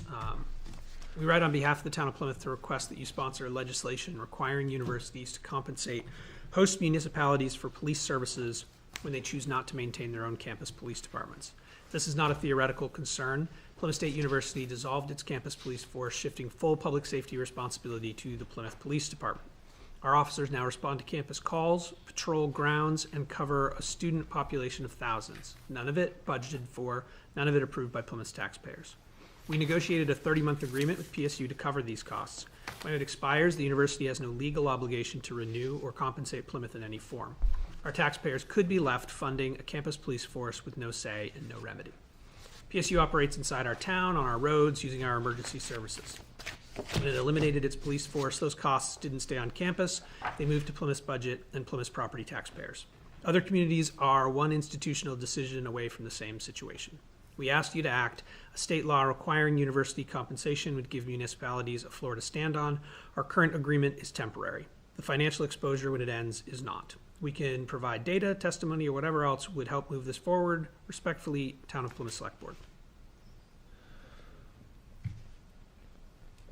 We write on behalf of the town of Plymouth to request that you sponsor legislation requiring universities to compensate host municipalities for police services when they choose not to maintain their own campus police departments. This is not a theoretical concern. Plymouth State University dissolved its campus police force, shifting full public safety responsibility to the Plymouth Police Department. Our officers now respond to campus calls, patrol grounds, and cover a student population of thousands. None of it budgeted for, none of it approved by Plymouth's taxpayers. We negotiated a 30-month agreement with PSU to cover these costs. When it expires, the university has no legal obligation to renew or compensate Plymouth in any form. Our taxpayers could be left funding a campus police force with no say and no remedy. PSU operates inside our town, on our roads, using our emergency services. When it eliminated its police force, those costs didn't stay on campus. They moved to Plymouth's budget and Plymouth's property taxpayers. Other communities are one institutional decision away from the same situation. We asked you to act. A state law requiring university compensation would give municipalities a floor to stand on. Our current agreement is temporary. The financial exposure when it ends is not. We can provide data, testimony, or whatever else would help move this forward. Respectfully, Town of Plymouth Select Board.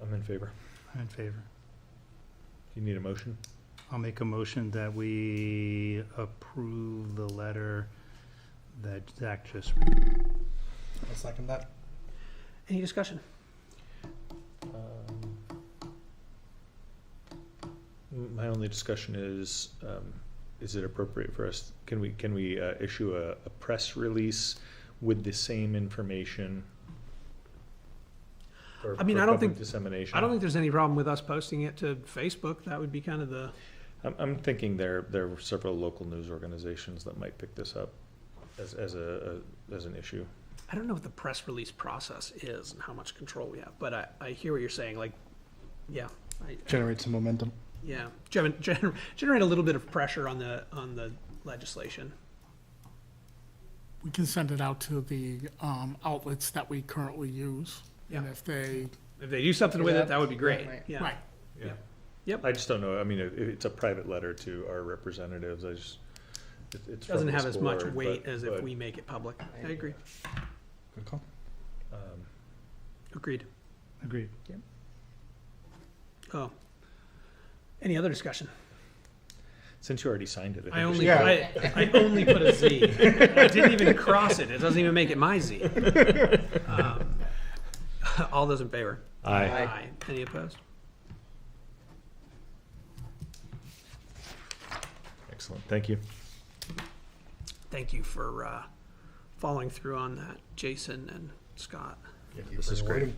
I'm in favor. I'm in favor. Do you need a motion? I'll make a motion that we approve the letter that Zach just read. I'll second that. Any discussion? My only discussion is it appropriate for us, can we issue a press release with the same information? I mean, for I don't public think dissemination? I don't think there's any problem with us posting it to Facebook. That would be kind of the. I'm thinking there are several local news organizations that might pick this up as an issue. I don't know what the press release process is and how much control we have, but I hear what you're saying. Like, yeah, Generate some momentum. yeah, generate a little bit of pressure on the legislation. We can send it out to the outlets that we currently use. And if they do something with it, that would be great. Yeah. Right. Yeah. Yep. I just don't know. I mean, if it's a private letter to our representatives. It Doesn't have as much weight as if we make it public. I agree. Good call. Agreed. Agreed. Yep. Oh. Any other discussion? Since you already signed it, I only put a Z. I didn't even cross it. It doesn't even make it my Z. All those in favor? Aye. Aye. Any opposed? Excellent. Thank you. Thank you for following through on that, Jason and Scott. Yeah, this is great.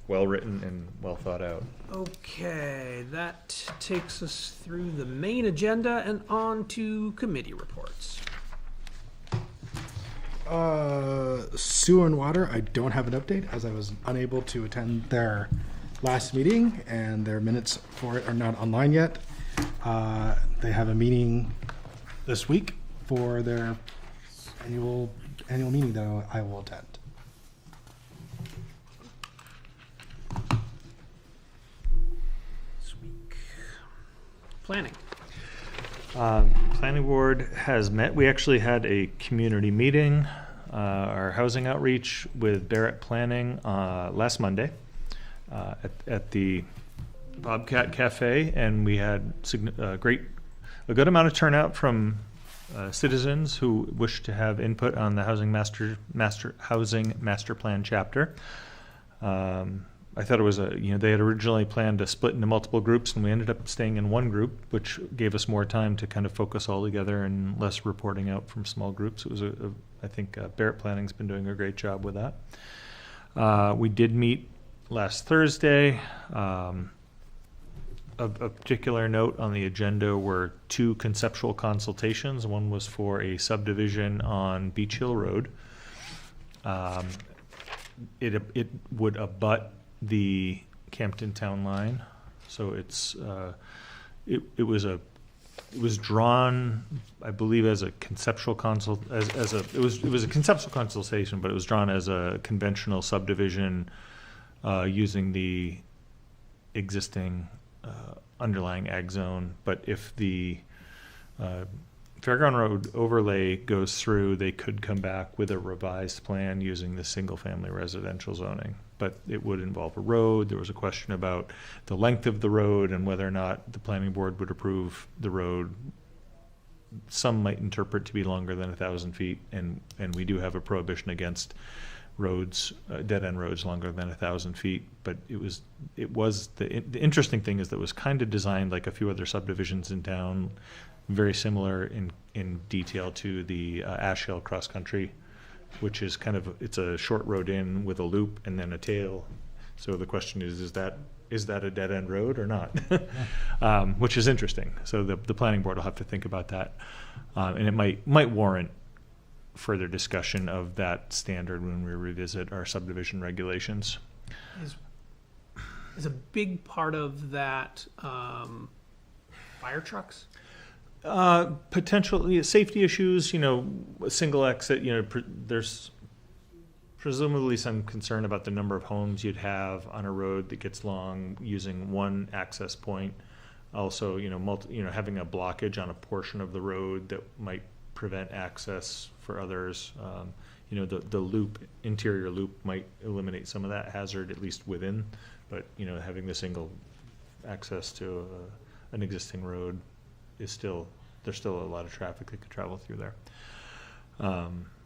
Well written and well thought out. Okay, that takes us through the main agenda and on to committee reports. Sewer and water, I don't have an update as I was unable to attend their last meeting and their minutes for it are not online yet. They have a meeting this week for their annual meeting that I will attend. This week. Planning. Planning board has met. We actually had a community meeting, our housing outreach with Barrett Planning last Monday at the Bobcat Cafe, and we had a good amount of turnout from citizens who wish to have input on the housing master plan chapter. I thought it was they had originally planned to split into multiple groups, and we ended up staying in one group, which gave us more time to kind of focus all together and less reporting out from small groups. It was I think Barrett Planning's been doing a great job with that. We did meet last Thursday. Of particular note on the agenda were 2 conceptual consultations. One was for a subdivision on Beach Hill Road. It would abut the Campton Town line, so it was drawn, I believe, as a conceptual it was a conceptual consultation, but it was drawn as a conventional subdivision using the existing underlying ag zone. But if the Fairground Road overlay goes through, they could come back with a revised plan using the single-family residential zoning. But it would involve a road. There was a question about the length of the road and whether or not the planning board would approve the road. Some might interpret to be longer than 1,000 feet, and we do have a prohibition against roads, dead-end roads longer than 1,000 feet. But the interesting thing is that it was kind of designed like a few other subdivisions in town, very similar in detail to the Ash Hill cross country, which is it's a short road in with a loop and then a tail. So the question is that a dead end road or not? Which is interesting. So the planning board will have to think about that, and it might warrant further discussion of that standard when we revisit our subdivision regulations. Is a big part of that fire trucks? Potentially safety issues, a single exit, there's presumably some concern about the number of homes you'd have on a road that gets long using one access point. Also, having a blockage on a portion of the road that might prevent access for others. The loop, interior loop might eliminate some of that hazard, at least within, but, having the single access to an existing road is there's still a lot of traffic that could travel through there.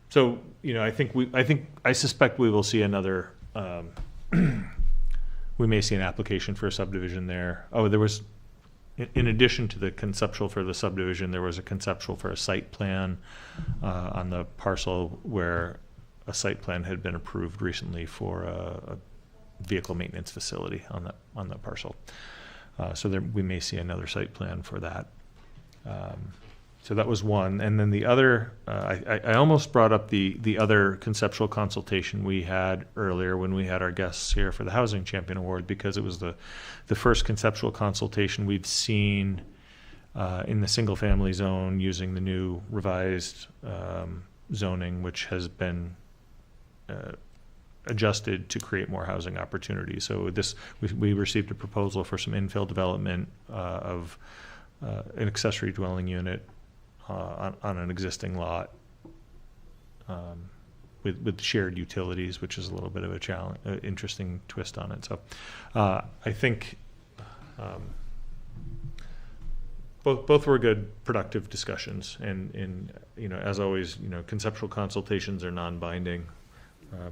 So, I suspect we will see another, we may see an application for a subdivision there. Oh, there was, in addition to the conceptual for the subdivision, there was a conceptual for a site plan on the parcel where a site plan had been approved recently for a vehicle maintenance facility on that parcel. So we may see another site plan for that. So that was one. And then the other, I almost brought up the other conceptual consultation we had earlier when we had our guests here for the Housing Champion Award, because it was the first conceptual consultation we've seen in the single family zone using the new revised zoning, which has been adjusted to create more housing opportunities. So we received a proposal for some infill development of an accessory dwelling unit on an existing lot with shared utilities, which is a little bit of a challenge, interesting twist on it. So I think both were good, productive discussions, and as always, conceptual consultations are non-binding.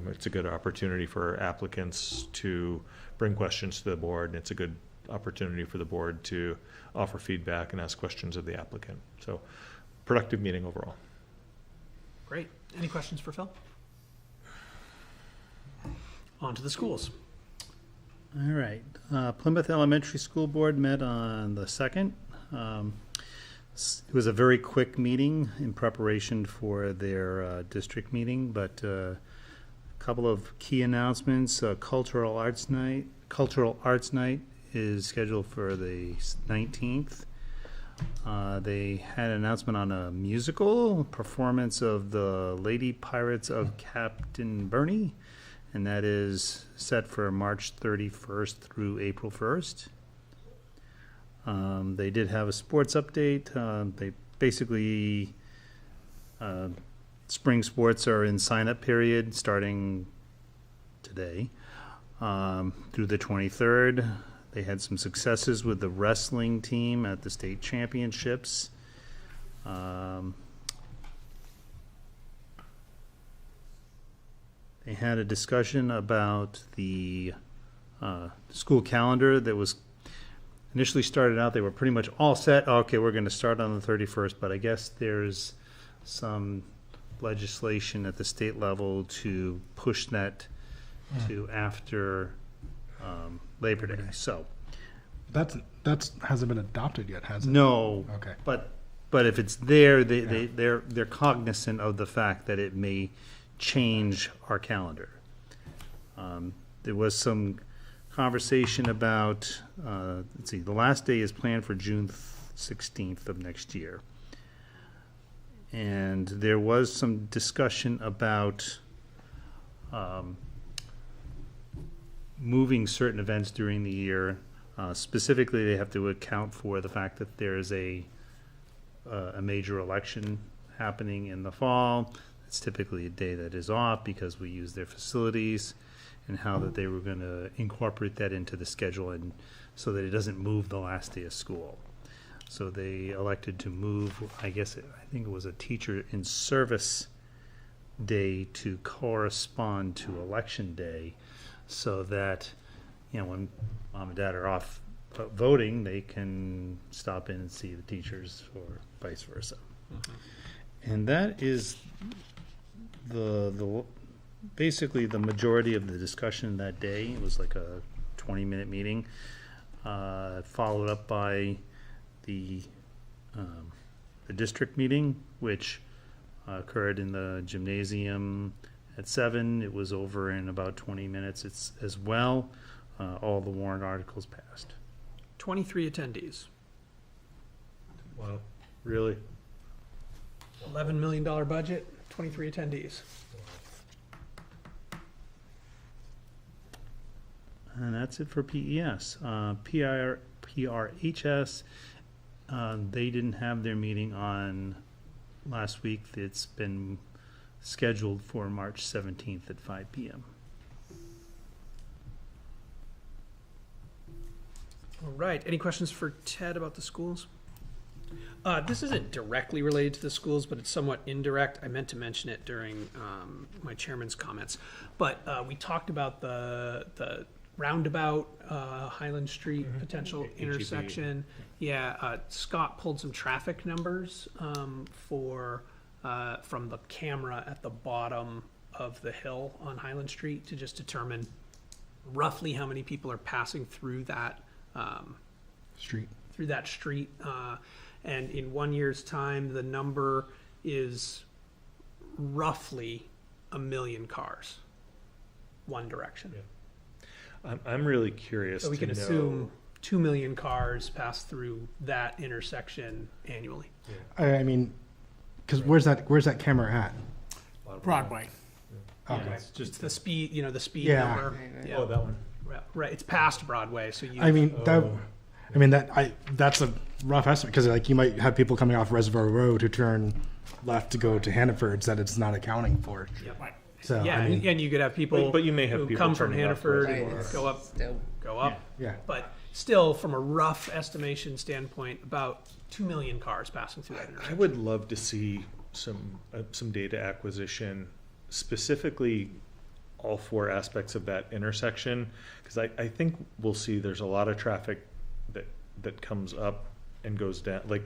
It's a good opportunity for applicants to bring questions to the board, and it's a good opportunity for the board to offer feedback and ask questions of the applicant. So, productive meeting overall. Great. Any questions for Phil? On to the schools. All right. Plymouth Elementary School Board met on the 2nd. It was a very quick meeting in preparation for their district meeting, but a couple of key announcements. Cultural Arts Night is scheduled for the 19th. They had an announcement on a musical performance of the Lady Pirates of Captain Burney, and that is set for March 31st through April 1st. They did have a sports update. They basically, spring sports are in sign-up period starting today through the 23rd. They had some successes with the wrestling team at the state championships. They had a discussion about the school calendar that was initially started out. They were pretty much all set. Okay, we're going to start on the 31st, but I guess there's some legislation at the state level to push that to after Labor Day. So that's hasn't been adopted yet, has it? No. Okay. But if it's there, they're cognizant of the fact that it may change our calendar. There was some conversation about let's see, the last day is planned for June 16th of next year. And there was some discussion about moving certain events during the year. Specifically, they have to account for the fact that there is a major election happening in the fall. It's typically a day that is off because we use their facilities, and how that they were going to incorporate that into the schedule, and so that it doesn't move the last day of school. So they elected to move, I think it was a teacher in service day to correspond to election day, so that, when mom and dad are off voting, they can stop in and see the teachers, or vice versa. Mm-hmm. And that is the basically the majority of the discussion that day. It was like a 20-minute meeting, followed up by the district meeting, which occurred in the gymnasium at 7. It was over in about 20 minutes as well. all the warrant articles passed. 23 attendees. Wow, really? $11 million budget, 23 attendees. And that's it for PES. PRHS, they didn't have their meeting on last week. It's been scheduled for March 17th at 5 p.m. All right. Any questions for Ted about the schools? This isn't directly related to the schools, but it's somewhat indirect. I meant to mention it during my chairman's comments. But we talked about the roundabout Highland Street potential intersection. Yeah, Scott pulled some traffic numbers for from the camera at the bottom of the hill on Highland Street to just determine roughly how many people are passing through that Street. And in 1 year's time, the number is roughly 1 million cars, one direction. I'm really curious. So we to can know- assume 2 million cars pass through that intersection annually. I mean, because where's that camera at? Broadway. Okay. It's just the speed, the speed Yeah. number. Yeah. Oh, that one. Right, it's past Broadway, so you. I mean that's a rough estimate because like you might have people coming off Reservoir Road who turn left to go to Hannaford's that it's not accounting for. Yep. So Yeah, I mean, and you could have people But you may have who people come from turning off Hannaford Reservoir. and go up, Still. go up. Yeah. But still, from a rough estimation standpoint, about 2 million cars passing through that I intersection. would love to see some data acquisition, specifically all four aspects of that intersection, because I think we'll see there's a lot of traffic that comes up and goes down, like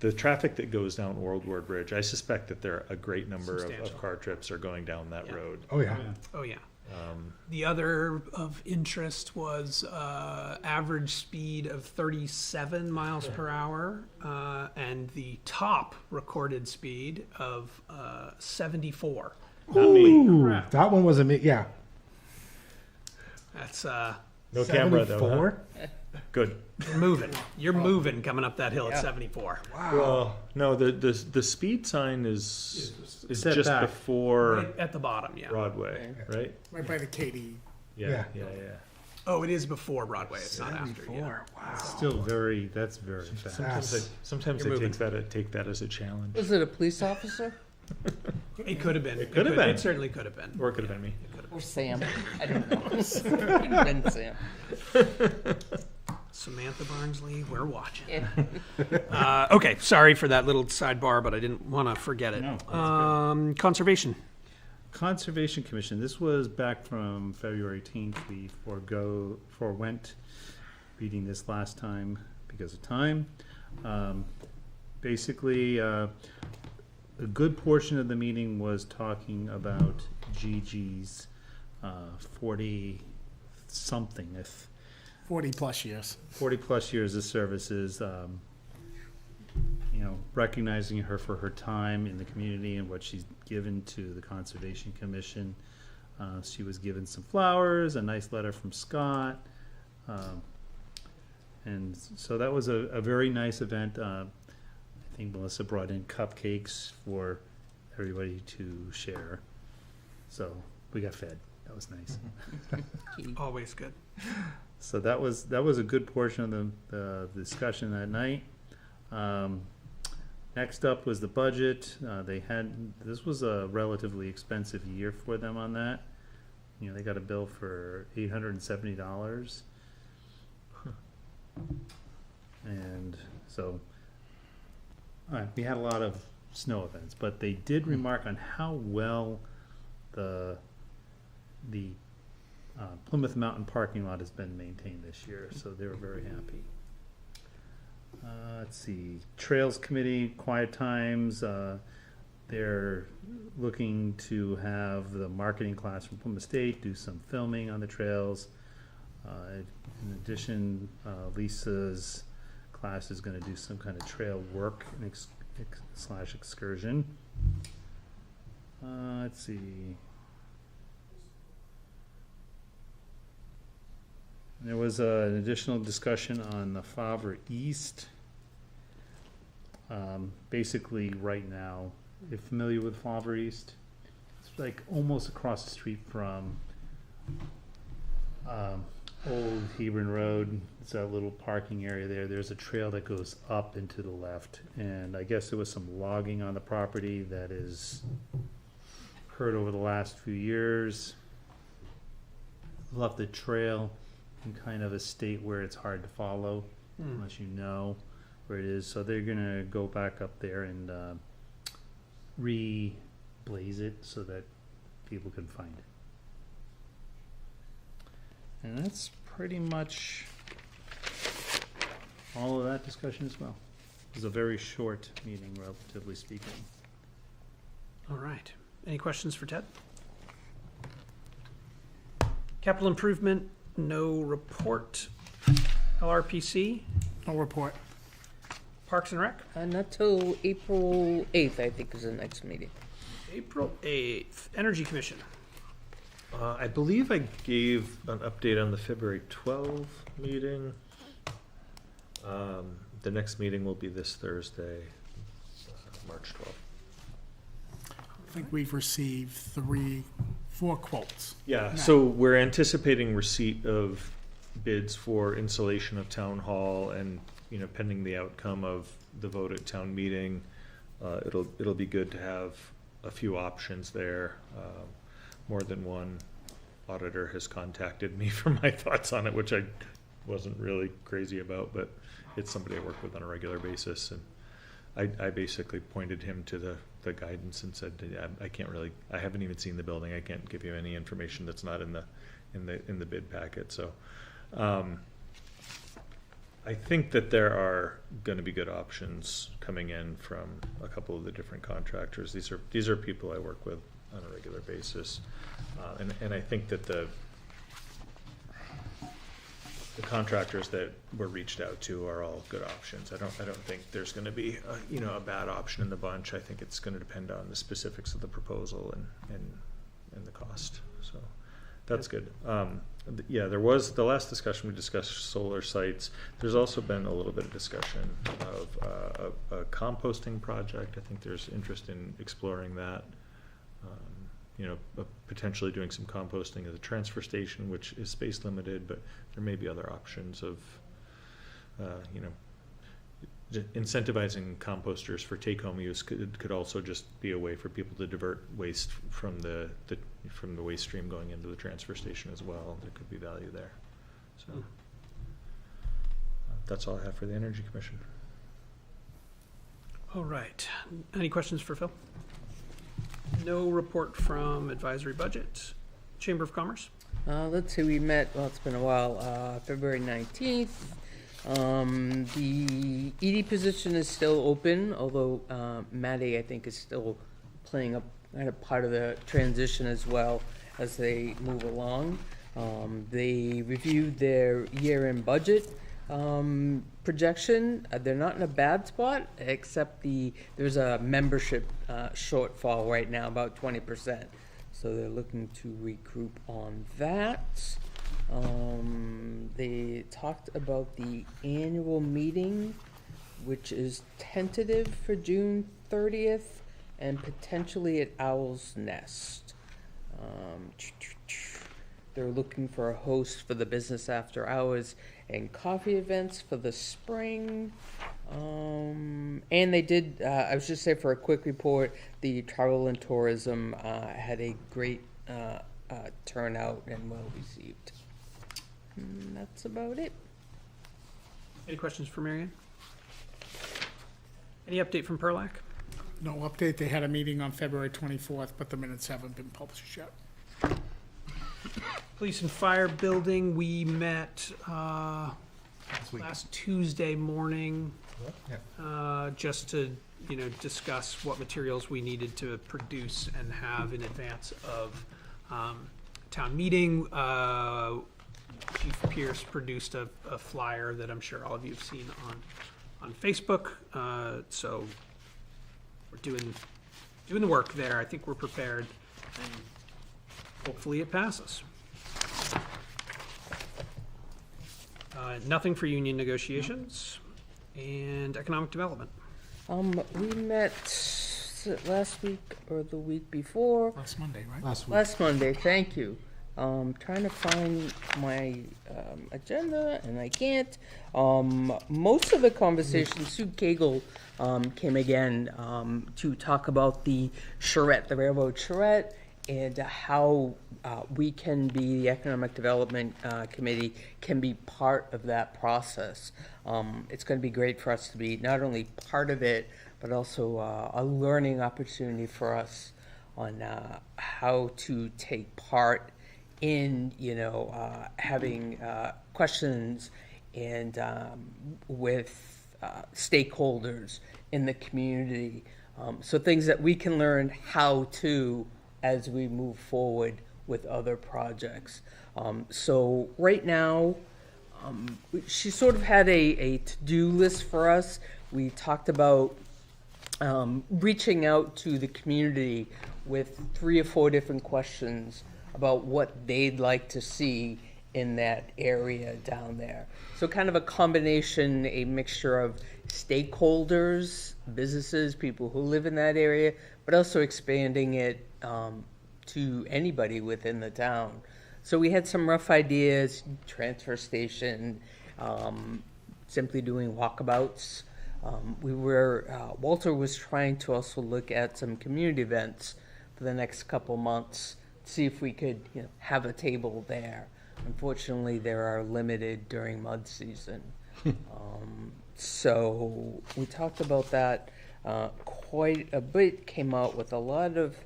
the traffic that goes down World War Bridge. I suspect that there are a great number of Substantial. car trips are going down that road. oh yeah. Oh, yeah. The other of interest was average speed of 37 miles per hour and the top recorded speed of 74. Ooh, crap. that one was yeah. That's No camera though. 74? Huh? Good. you're moving. You're moving coming up that hill at 74. Well, no, the speed sign is set just back. before Right at the bottom, yeah. Broadway, right? Right by the KD. Yeah. Oh, it is before Broadway. It's not after. Yeah. Wow. Still that's very fast. Sometimes You're I moving. take that as a challenge. Was it a police officer? It could have been. It could have been. It certainly could have been. Or it could have been me. Or Sam? I don't know. Could have been Sam. Samantha Barnsley, we're watching. Yeah. Okay, sorry for that little sidebar, but I didn't want to forget it. No, that's Conservation. Conservation Commission, this was back from February 18th. We forewent reading this last time because of time. Basically, a good portion of the meeting was talking about Gigi's 40-something, 40 plus years. 40 plus years of services, recognizing her for her time in the community and what she's given to the Conservation Commission. She was given some flowers, a nice letter from Scott. And so that was a very nice event. I think Melissa brought in cupcakes for everybody to share. So we got fed. That was nice. Always good. So that was a good portion of the discussion that night. Next up was the budget. This was a relatively expensive year for them on that. They got a bill for $870. And so we had a lot of snow events, but they did remark on how well the Plymouth Mountain parking lot has been maintained this year, so they were very happy. Let's see, Trails Committee, quiet times. They're looking to have the marketing class from Plymouth State do some filming on the trails. In addition, Lisa's class is going to do some kind of trail work and / excursion. Let's see. There was an additional discussion on the Favre East. Basically, right now, you're familiar with Favre East? It's like almost across the street from Old Hebron Road. It's that little parking area there. There's a trail that goes up and to the left. And I guess there was some logging on the property that is occurred over the last few years. Left the trail in kind of a state where it's hard to follow unless you know where it is. So they're gonna go back up there and re-blaze it so that people can find it. And that's pretty much all of that discussion as well. It was a very short meeting, relatively speaking. All right. Any questions for Ted? Capital improvement, no report. LRPC? No report. Parks and Rec? Not till April 8th, I think, is the next meeting. April 8th. Energy Commission? I believe I gave an update on the February 12 meeting. The next meeting will be this Thursday, March 12th. I think we've received 4 quotes. Yeah, so we're anticipating receipt of bids for installation of town hall, and pending the outcome of the vote at town meeting, it'll be good to have a few options there. More than one auditor has contacted me for my thoughts on it, which I wasn't really crazy about, but it's somebody I work with on a regular basis, and I basically pointed him to the guidance and said, I haven't even seen the building. I can't give you any information that's not in the bid packet. So I think that there are going to be good options coming in from a couple of the different contractors. These are people I work with on a regular basis, and I think that the contractors that were reached out to are all good options. I don't think there's going to be a bad option in the bunch. I think it's going to depend on the specifics of the proposal and the cost. So that's good. There was the last discussion we discussed solar sites. There's also been a little bit of discussion of a composting project. I think there's interest in exploring that. Potentially doing some composting at the transfer station, which is space limited, but there may be other options of, incentivizing composters for take-home use could also just be a way for people to divert waste from the waste stream going into the transfer station as well. There could be value there. So that's all I have for the Energy Commission. All right. Any questions for Phil? No report from Advisory Budget. Chamber of Commerce? Let's see, we met, it's been a while, February 19th. The ED position is still open, although Maddie, I think, is still playing a kind of part of the transition as well as they move along. They reviewed their year-end budget projection. They're not in a bad spot, except there's a membership shortfall right now, about 20%. So they're looking to recoup on that. They talked about the annual meeting, which is tentative for June 30th and potentially at Owl's Nest. They're looking for a host for the business after hours and coffee events for the spring. And they did, I was just saying for a quick report, the travel and tourism had a great turnout and well received. And that's about it. Any questions for Marianne? Any update from Perlac? No update. They had a meeting on February 24th, but the minutes haven't been published yet. Police and Fire Building, we met last Tuesday morning just to discuss what materials we needed to produce and have in advance of town meeting. Chief Pierce produced a flyer that I'm sure all of you have seen on Facebook. So we're doing the work there. I think we're prepared, and hopefully it passes. Nothing for union negotiations and economic development. We met, is it last week or the week before? Last Monday, right? Last Monday, thank you. Trying to find my agenda, and I can't. Most of the conversation, Sue Cagle came again to talk about the charrette, the railroad charrette, and how we can be, the Economic Development Committee, can be part of that process. It's going to be great for us to be not only part of it, but also a learning opportunity for us on how to take part in, having questions and with stakeholders in the community. So things that we can learn how to as we move forward with other projects. So right now, she sort of had a to-do list for us. We talked about reaching out to the community with 3 or 4 different questions about what they'd like to see in that area down there. So kind of a combination, a mixture of stakeholders, businesses, people who live in that area, but also expanding it to anybody within the town. So we had some rough ideas, transfer station, simply doing walkabouts. Walter was trying to also look at some community events for the next couple months, see if we could have a table there. Unfortunately, there are limited during mud season. So we talked about that quite a bit, came out with a lot of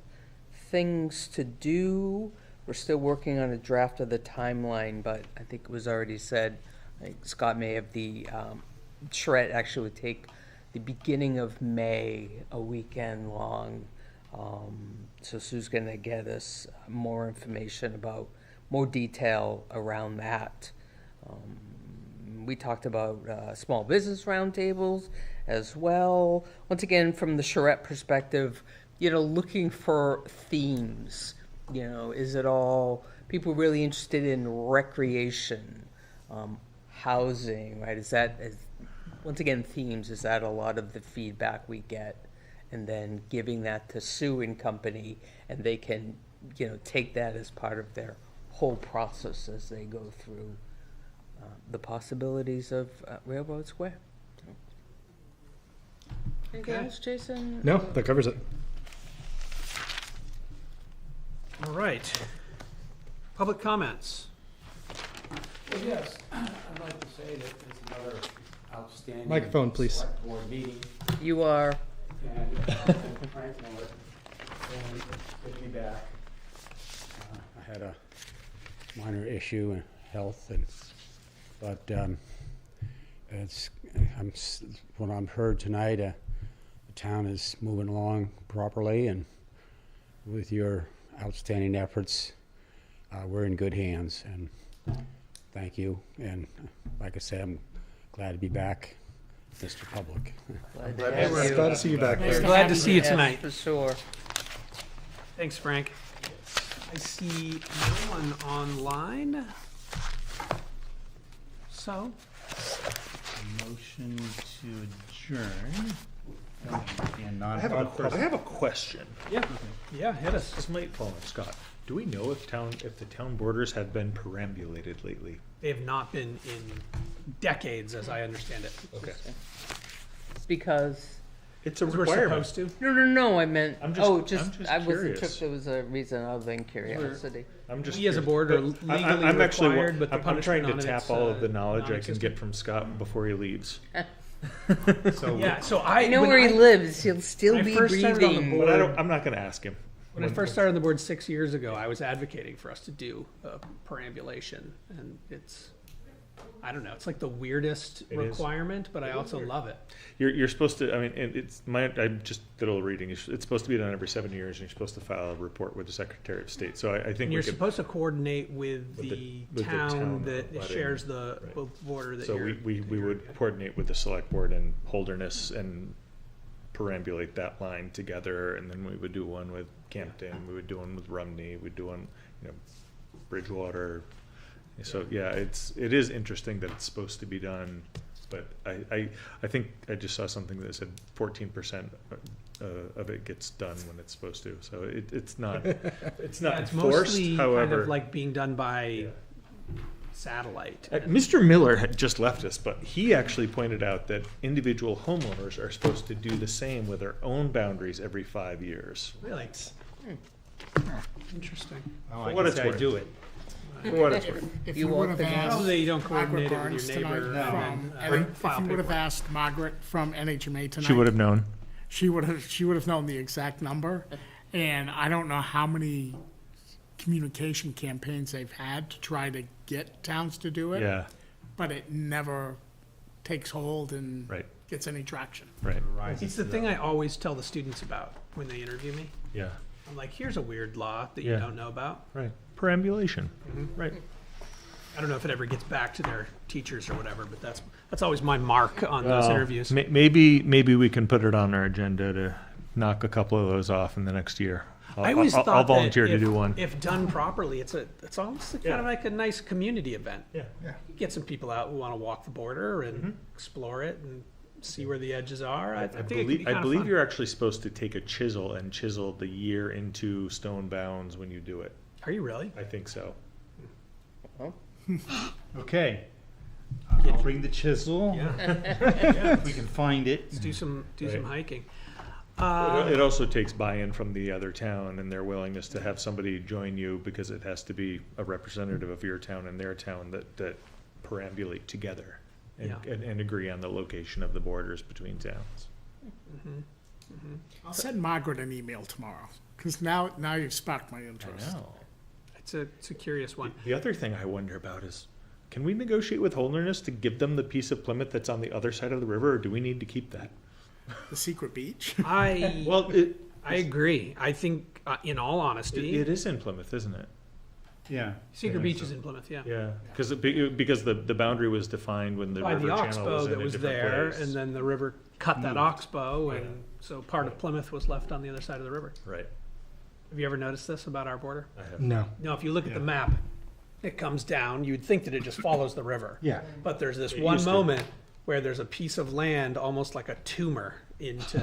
things to do. We're still working on a draft of the timeline, but I think it was already said, I think Scott may have the charrette actually would take the beginning of May, a weekend long. So Sue's going to get us more information about, more detail around that. We talked about small business roundtables as well. Once again, from the charrette perspective, looking for themes. Is it all people really interested in recreation, housing, right? Once again, themes, is that a lot of the feedback we get? And then giving that to Sue and company, and they can, take that as part of their whole process as they go through the possibilities of Railroad Square. Anything else, Jason? No, that covers it. All right. Public comments. Well, yes, I'd like to say that it's another outstanding Microphone, please. select board meeting. You are. And Frank Miller, and good to be back. I had a minor issue in health, but what I've heard tonight, the town is moving along properly, and with your outstanding efforts, we're in good hands. And thank you. And like I said, I'm glad to be back, Mr. Public. Glad to see you back. Glad to see you tonight. For sure. Thanks, Frank. I see no one online. So, Motion to adjourn. I have a question. yeah, hit us. This might fall on Scott. Do we know if the town borders have been perambulated lately? They have not been in decades, as I understand it. Okay. It's because It's a We're requirement. supposed to. no, I meant. I'm just- I I'm just wasn't curious. sure if there was a reason other than curiosity. I'm just We as a curious. board are But legally I'm actually, required, but the I'm trying punishment to on it, tap it's, all of the knowledge I can non-existent. get from Scott before he leaves. So yeah, so I know when where he I- lives. He'll still when I be first started on the breathing. board- But I'm not going to ask him. When I first started on the board 6 years ago, I was advocating for us to do a perambulation, and it's, I don't know, it's like the weirdest It is. requirement, but I also love it. You're supposed to. I mean, I just did a little reading. It's supposed to be done every 7 years, and you're supposed to file a report with the Secretary of State. So I think And we you're could. supposed to coordinate with With the the town town that letting- shares the right. border that So you're. we would coordinate with the select board and Holderness and perambulate that line together, and then we would do one with Campton, we would do one with Rumney, we'd do one, Bridgewater, So, yeah, it is interesting that it's supposed to be done, but I think I just saw something that said 14% of it gets done when it's supposed to. So it's not It's enforced. mostly However, kind of like being done by satellite. Mr. Miller had just left us, but he actually pointed out that individual homeowners are supposed to do the same with their own boundaries every 5 years. Really? Interesting. Oh, For what it's worth. do it. For what it's worth. If You you want would have the gas? asked Probably you don't Margaret coordinate it Barnes with your tonight neighbor from, and if file you would have paperwork. asked Margaret from NHMA tonight. She would have known. She would have known the exact number, and I don't know how many communication campaigns they've had to try to get towns to do it. Yeah. But it never takes hold and Right. gets any traction. Right. It's the thing I always tell the students about when they interview me. Yeah. I'm like, here's a weird law that you Yeah. don't know about. Right. Perambulation. Right. I don't know if it ever gets back to their teachers or whatever, but that's always my mark on those interviews. Maybe we can put it on our agenda to knock a couple of those off in the next year. I always thought I'll volunteer that to if, do one. If done properly, it's almost kind Yeah. of like a nice community event. Yeah. You get some people out who want to walk the border and explore it and see where the edges are. I think it could be kind I of believe fun. you're actually supposed to take a chisel and chisel the year into stone bounds when you do it. Are you really? I think so. Okay. I'll bring the chisel. Yeah. If we can find it. Let's do some Right. hiking. It also takes buy-in from the other town and their willingness to have somebody join you, because it has to be a representative of your town and their town that perambulate together and, Yeah. and agree on the location of the borders between towns. I'll send Margaret an email tomorrow, because now you've sparked my I interest. know. It's a curious one. The other thing I wonder about is, can we negotiate with Holderness to give them the piece of Plymouth that's on the other side of the river, or do we need to keep that? The secret beach. I agree. I think, in all honesty, It is in Plymouth, isn't it? Yeah. Secret Beach is in Plymouth. Yeah. Yeah, because the boundary was defined when the By river the channel oxbow was in that a was different there, place. and then the river cut that oxbow, and so part of Plymouth was left on the other side of the river. Right. Have you ever noticed this about our border? I have. No. No, if you look at the map, it comes down. You'd think that it just follows the river. Yeah. But there's this It one used to. moment where there's a piece of land, almost like a tumor, into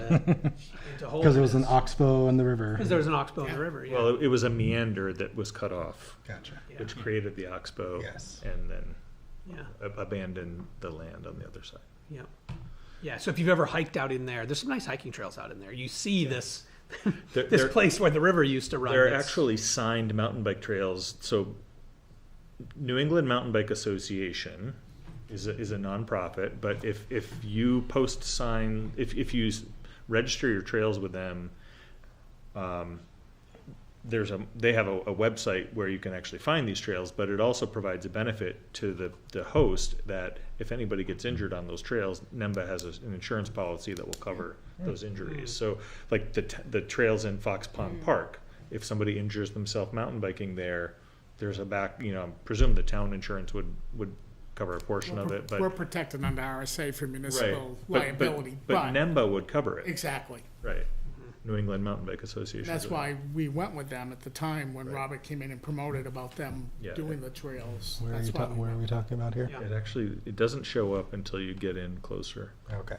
Because it was an oxbow in the river. Because there was an oxbow in the river. Yeah. Well, it was a meander that was cut off. Gotcha. Which created the oxbow. Yes. And then Yeah. Abandoned the land on the other side. Yeah. Yeah. So if you've ever hiked out in there, there's some nice hiking trails out in there. You see this this place where the river used to run. There are It's- actually signed mountain bike trails. So New England Mountain Bike Association is a nonprofit, but if you post sign, if you register your trails with them, they have a website where you can actually find these trails, but it also provides a benefit to the host that if anybody gets injured on those trails, NEMBA has an insurance policy that will cover those injuries. So like the trails in Fox Pond Park, if somebody injures themselves mountain biking there, there's a I presume the town insurance would cover a portion of it, but We're protected under RSA for right. municipal But liability, NEMBA would cover it. Exactly. Right. New England Mountain Bike Association. That's why we went with them at the time when Robert came in and promoted about them Yeah. doing the trails. Where are, That's you why where are we talking about here? It doesn't show up until you get in closer. Okay.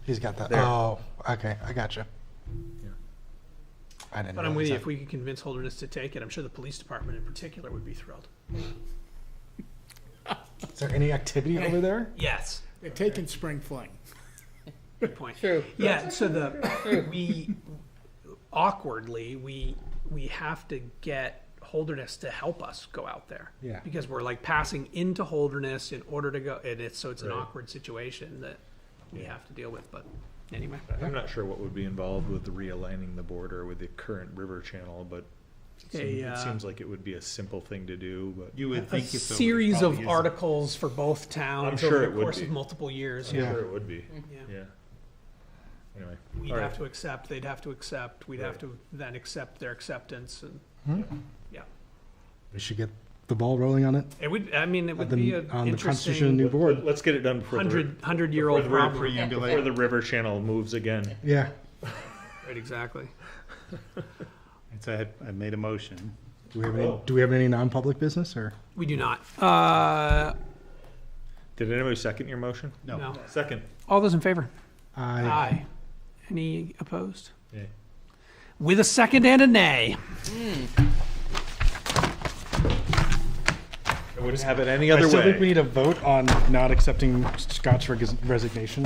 He's got that. There. Oh, okay. I gotcha. I didn't But know I'm with you. that. If we could convince Holderness to take it, I'm sure the police department in particular would be thrilled. Is there any activity over there? Yes. They're taking spring fling. Good point. True. Yeah. So we have to get Holderness to help us go out there. Yeah. Because we're like passing into Holderness in order to go, and it's an Right. awkward situation that we have to deal with. But anyway. I'm not sure what would be involved with realigning the border with the current river channel, but it seems like it would be a simple thing to do. But You would A think if it series probably of is- articles for both towns I'm sure over it the would course be. of multiple years. I'm sure it would be. Yeah. Yeah. Anyway, We'd all have right. to accept, they'd have to accept, we'd have Right. to then accept their acceptance, and yeah. We should get the ball rolling on it. It would, I mean, it would be an on the Constitution of the interesting new board. Let's get it done before hundred-year-old before the, problem. before the river channel moves again. Yeah. Right, exactly. So I made a motion Do we have any non-public business or? We do not. Did anybody second your motion? No. Second. All those in favor? Aye. Any opposed? Nay. With a second and a nay. I wouldn't have it any other I still way. think we need a vote on not accepting Scott's resignation.